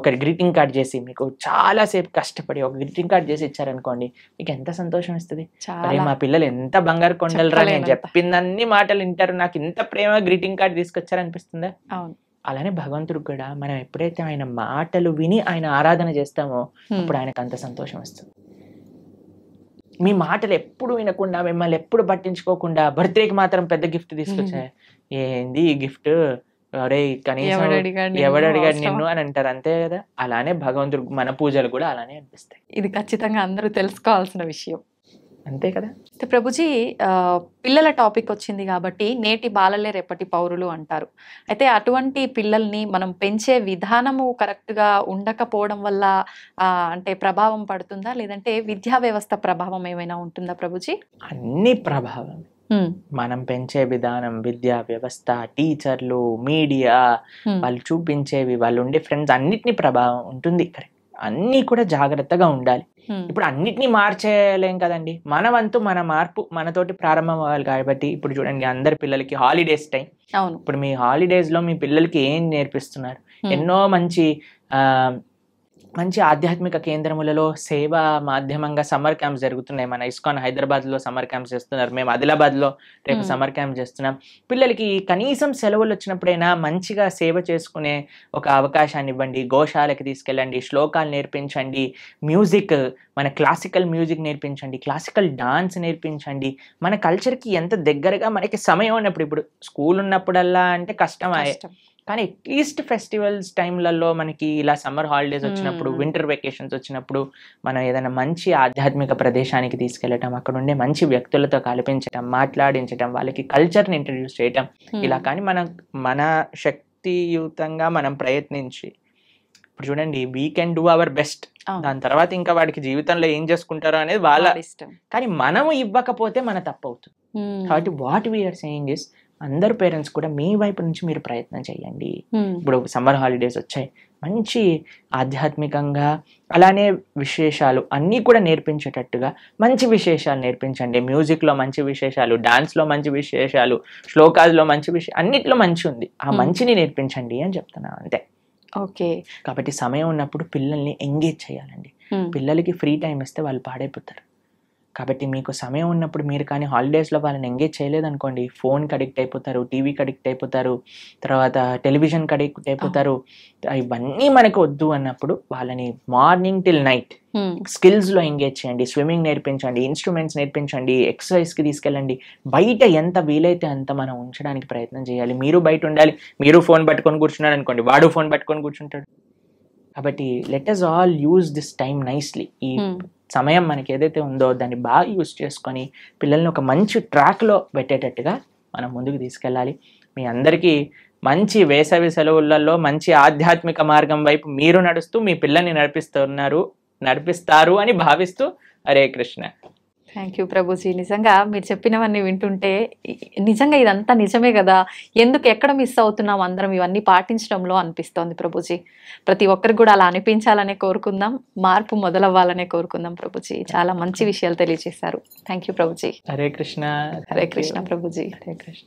ఒక గ్రీటింగ్ కార్డ్ చేసి మీకు చాలా సేపు కష్టపడి ఒక గ్రీటింగ్ కార్డ్ చేసి ఇచ్చారనుకోండి, మీకు ఎంత సంతోషం ఇస్తుంది. అరే మా పిల్లలు ఎంత బంగారు కొండలరా, నేను చెప్పిందన్ని మాటలు వింటారు, నాకు ఇంత ప్రేమ గ్రీటింగ్ కార్డ్ తీసుకొచ్చారనిపిస్తుందా? అలానే భగవంతుడికి కూడా మనం ఎప్పుడైతే ఆయన మాటలు విని ఆయన ఆరాధన చేస్తామో అప్పుడు ఆయనకు అంత సంతోషం వస్తుంది. మీ మాటలు ఎప్పుడు వినకుండా, మిమ్మల్ని ఎప్పుడు పట్టించుకోకుండా బర్త్డేకి మాత్రం పెద్ద గిఫ్ట్ తీసుకొచ్చా, ఏంది ఈ గిఫ్ట్, అరే కనీసం ఎవడు అడిగాడు నిన్ను అని అంటారు, అంతే కదా. అలానే భగవంతుడు మన పూజలు కూడా అలానే అనిపిస్తాయి. ఇది ఖచ్చితంగా అందరూ తెలుసుకోవాల్సిన విషయం, అంతే కదా. ప్రభుజీ, పిల్లల టాపిక్ వచ్చింది కాబట్టి నేటి బాలలే రేపటి పౌరులు అంటారు. అయితే అటువంటి పిల్లల్ని మనం పెంచే విధానము కరెక్ట్గా ఉండకపోవడం వల్ల అంటే ప్రభావం పడుతుందా, లేదంటే విద్యా వ్యవస్థ ప్రభావం ఏమైనా ఉంటుందా ప్రభుజీ? అన్ని ప్రభావం. మనం పెంచే విధానం, విద్యా వ్యవస్థ, టీచర్లు, మీడియా, వాళ్ళు చూపించేవి, వాళ్ళు ఉండే ఫ్రెండ్స్, అన్నిటినీ ప్రభావం ఉంటుంది. కరెక్ట్, అన్నీ కూడా జాగ్రత్తగా ఉండాలి. ఇప్పుడు అన్నిటినీ మార్చేయలేం కదండి. మన వంతు మన మార్పు మనతోటి ప్రారంభం అవ్వాలి. కాబట్టి ఇప్పుడు చూడండి, అందరి పిల్లలకి హాలిడేస్ టైం. ఇప్పుడు మీ హాలిడేస్ లో మీ పిల్లలకి ఏం నేర్పిస్తున్నారు? ఎన్నో మంచి ఆధ్యాత్మిక కేంద్రములలో సేవా మాధ్యమంగా సమ్మర్ క్యాంప్స్ జరుగుతున్నాయి. మన ఇస్కాన్ హైదరాబాద్లో సమ్మర్ క్యాంప్స్ చేస్తున్నారు, మేము ఆదిలాబాద్లో రేపు సమ్మర్ క్యాంప్ చేస్తున్నాం. పిల్లలకి కనీసం సెలవులు వచ్చినప్పుడైనా మంచిగా సేవ చేసుకునే ఒక అవకాశాన్ని ఇవ్వండి. గోశాలకి తీసుకెళ్ళండి, శ్లోకాలు నేర్పించండి, మ్యూజిక్, మన క్లాసికల్ మ్యూజిక్ నేర్పించండి, క్లాసికల్ డాన్స్ నేర్పించండి. మన కల్చర్కి ఎంత దగ్గరగా మనకి సమయం ఉన్నప్పుడు, ఇప్పుడు స్కూల్ ఉన్నప్పుడల్లా అంటే కష్టమే, కానీ అట్లీస్ట్ ఫెస్టివల్స్ టైంలలో మనకి ఇలా సమ్మర్ హాలిడేస్ వచ్చినప్పుడు, వింటర్ వెకేషన్స్ వచ్చినప్పుడు మనం ఏదైనా మంచి ఆధ్యాత్మిక ప్రదేశానికి తీసుకెళ్ళటం, అక్కడ ఉండే మంచి వ్యక్తులతో కల్పించటం, మాట్లాడించటం, వాళ్ళకి కల్చర్ని ఇంట్రడ్యూస్ చేయటం, ఇలా కానీ మన శక్తియుతంగా మనం ప్రయత్నించి, ఇప్పుడు చూడండి, we can do our best. దాని తర్వాత ఇంకా వాడికి జీవితంలో ఏం చేసుకుంటారో అనేది వాళ్ళ ఇష్టం, కానీ మనము ఇవ్వకపోతే మన తప్పు అవుతుంది. కాబట్టి వాట్ వీఆర్ సేయింగ్ ఇస్, అందరు పేరెంట్స్ కూడా మీ వైపు నుంచి మీరు ప్రయత్నం చేయండి. ఇప్పుడు సమ్మర్ హాలిడేస్ వచ్చాయి, మంచి ఆధ్యాత్మికంగా అలానే విశేషాలు అన్నీ కూడా నేర్పించేటట్టుగా మంచి విశేషాలు నేర్పించండి. మ్యూజిక్లో మంచి విశేషాలు, డాన్స్లో మంచి విశేషాలు, శ్లోకాల్లో మంచి విషయం, అన్నిట్లో మంచి ఉంది, ఆ మంచిని నేర్పించండి అని చెప్తున్నాను, అంతే. ఓకే. కాబట్టి సమయం ఉన్నప్పుడు పిల్లల్ని ఎంగేజ్ చేయాలండి. పిల్లలకి ఫ్రీ టైం ఇస్తే వాళ్ళు పాడైపోతారు. కాబట్టి మీకు సమయం ఉన్నప్పుడు మీరు కానీ హాలిడేస్లో వాళ్ళని ఎంగేజ్ చేయలేదనుకోండి, ఫోన్కి అడిక్ట్ అయిపోతారు, టీవీకి అడిక్ట్ అయిపోతారు, తర్వాత టెలివిజన్కి అడిక్ట్ అయిపోతారు. ఇవన్నీ మనకు వద్దు అన్నప్పుడు వాళ్ళని మార్నింగ్ టిల్ నైట్ స్కిల్స్లో ఎంగేజ్ చేయండి. స్విమ్మింగ్ నేర్పించండి, ఇన్స్ట్రుమెంట్స్ నేర్పించండి, ఎక్సర్సైజ్కి తీసుకెళ్ళండి. బయట ఎంత వీలైతే అంత మనం ఉంచడానికి ప్రయత్నం చేయాలి. మీరు బయట ఉండాలి, మీరు ఫోన్ పట్టుకొని కూర్చున్నారు అనుకోండి, వాడు ఫోన్ పట్టుకొని కూర్చుంటాడు. కాబట్టి let us all use this time nicely. ఈ సమయం మనకి ఏదైతే ఉందో దాన్ని బాగా యూజ్ చేసుకొని పిల్లల్ని ఒక మంచి ట్రాక్లో పెట్టేటట్టుగా మనం ముందుకు తీసుకెళ్ళాలి. మీ అందరికీ మంచి వేసవి సెలవులలో మంచి ఆధ్యాత్మిక మార్గం వైపు మీరు నడుస్తూ మీ పిల్లల్ని నడిపిస్తారు అని భావిస్తూ, హరే కృష్ణ. Thank you Prabhuji. నిజంగా మీరు చెప్పినవన్నీ వింటుంటే నిజంగా ఇదంతా నిజమే కదా, ఎందుకు ఎక్కడ మిస్ అవుతున్నాం అందరం ఇవన్నీ పాటించడంలో అనిపిస్తోంది ప్రభుజీ. ప్రతి ఒక్కరికి కూడా అలా అనిపించాలనే కోరుకుందాం, మార్పు మొదలవ్వాలనే కోరుకుందాం ప్రభుజీ. చాలా మంచి విషయాలు తెలియజేశారు. Thank you Prabhuji. హరే కృష్ణ. హరే కృష్ణ ప్రభుజీ. హరే కృష్ణ.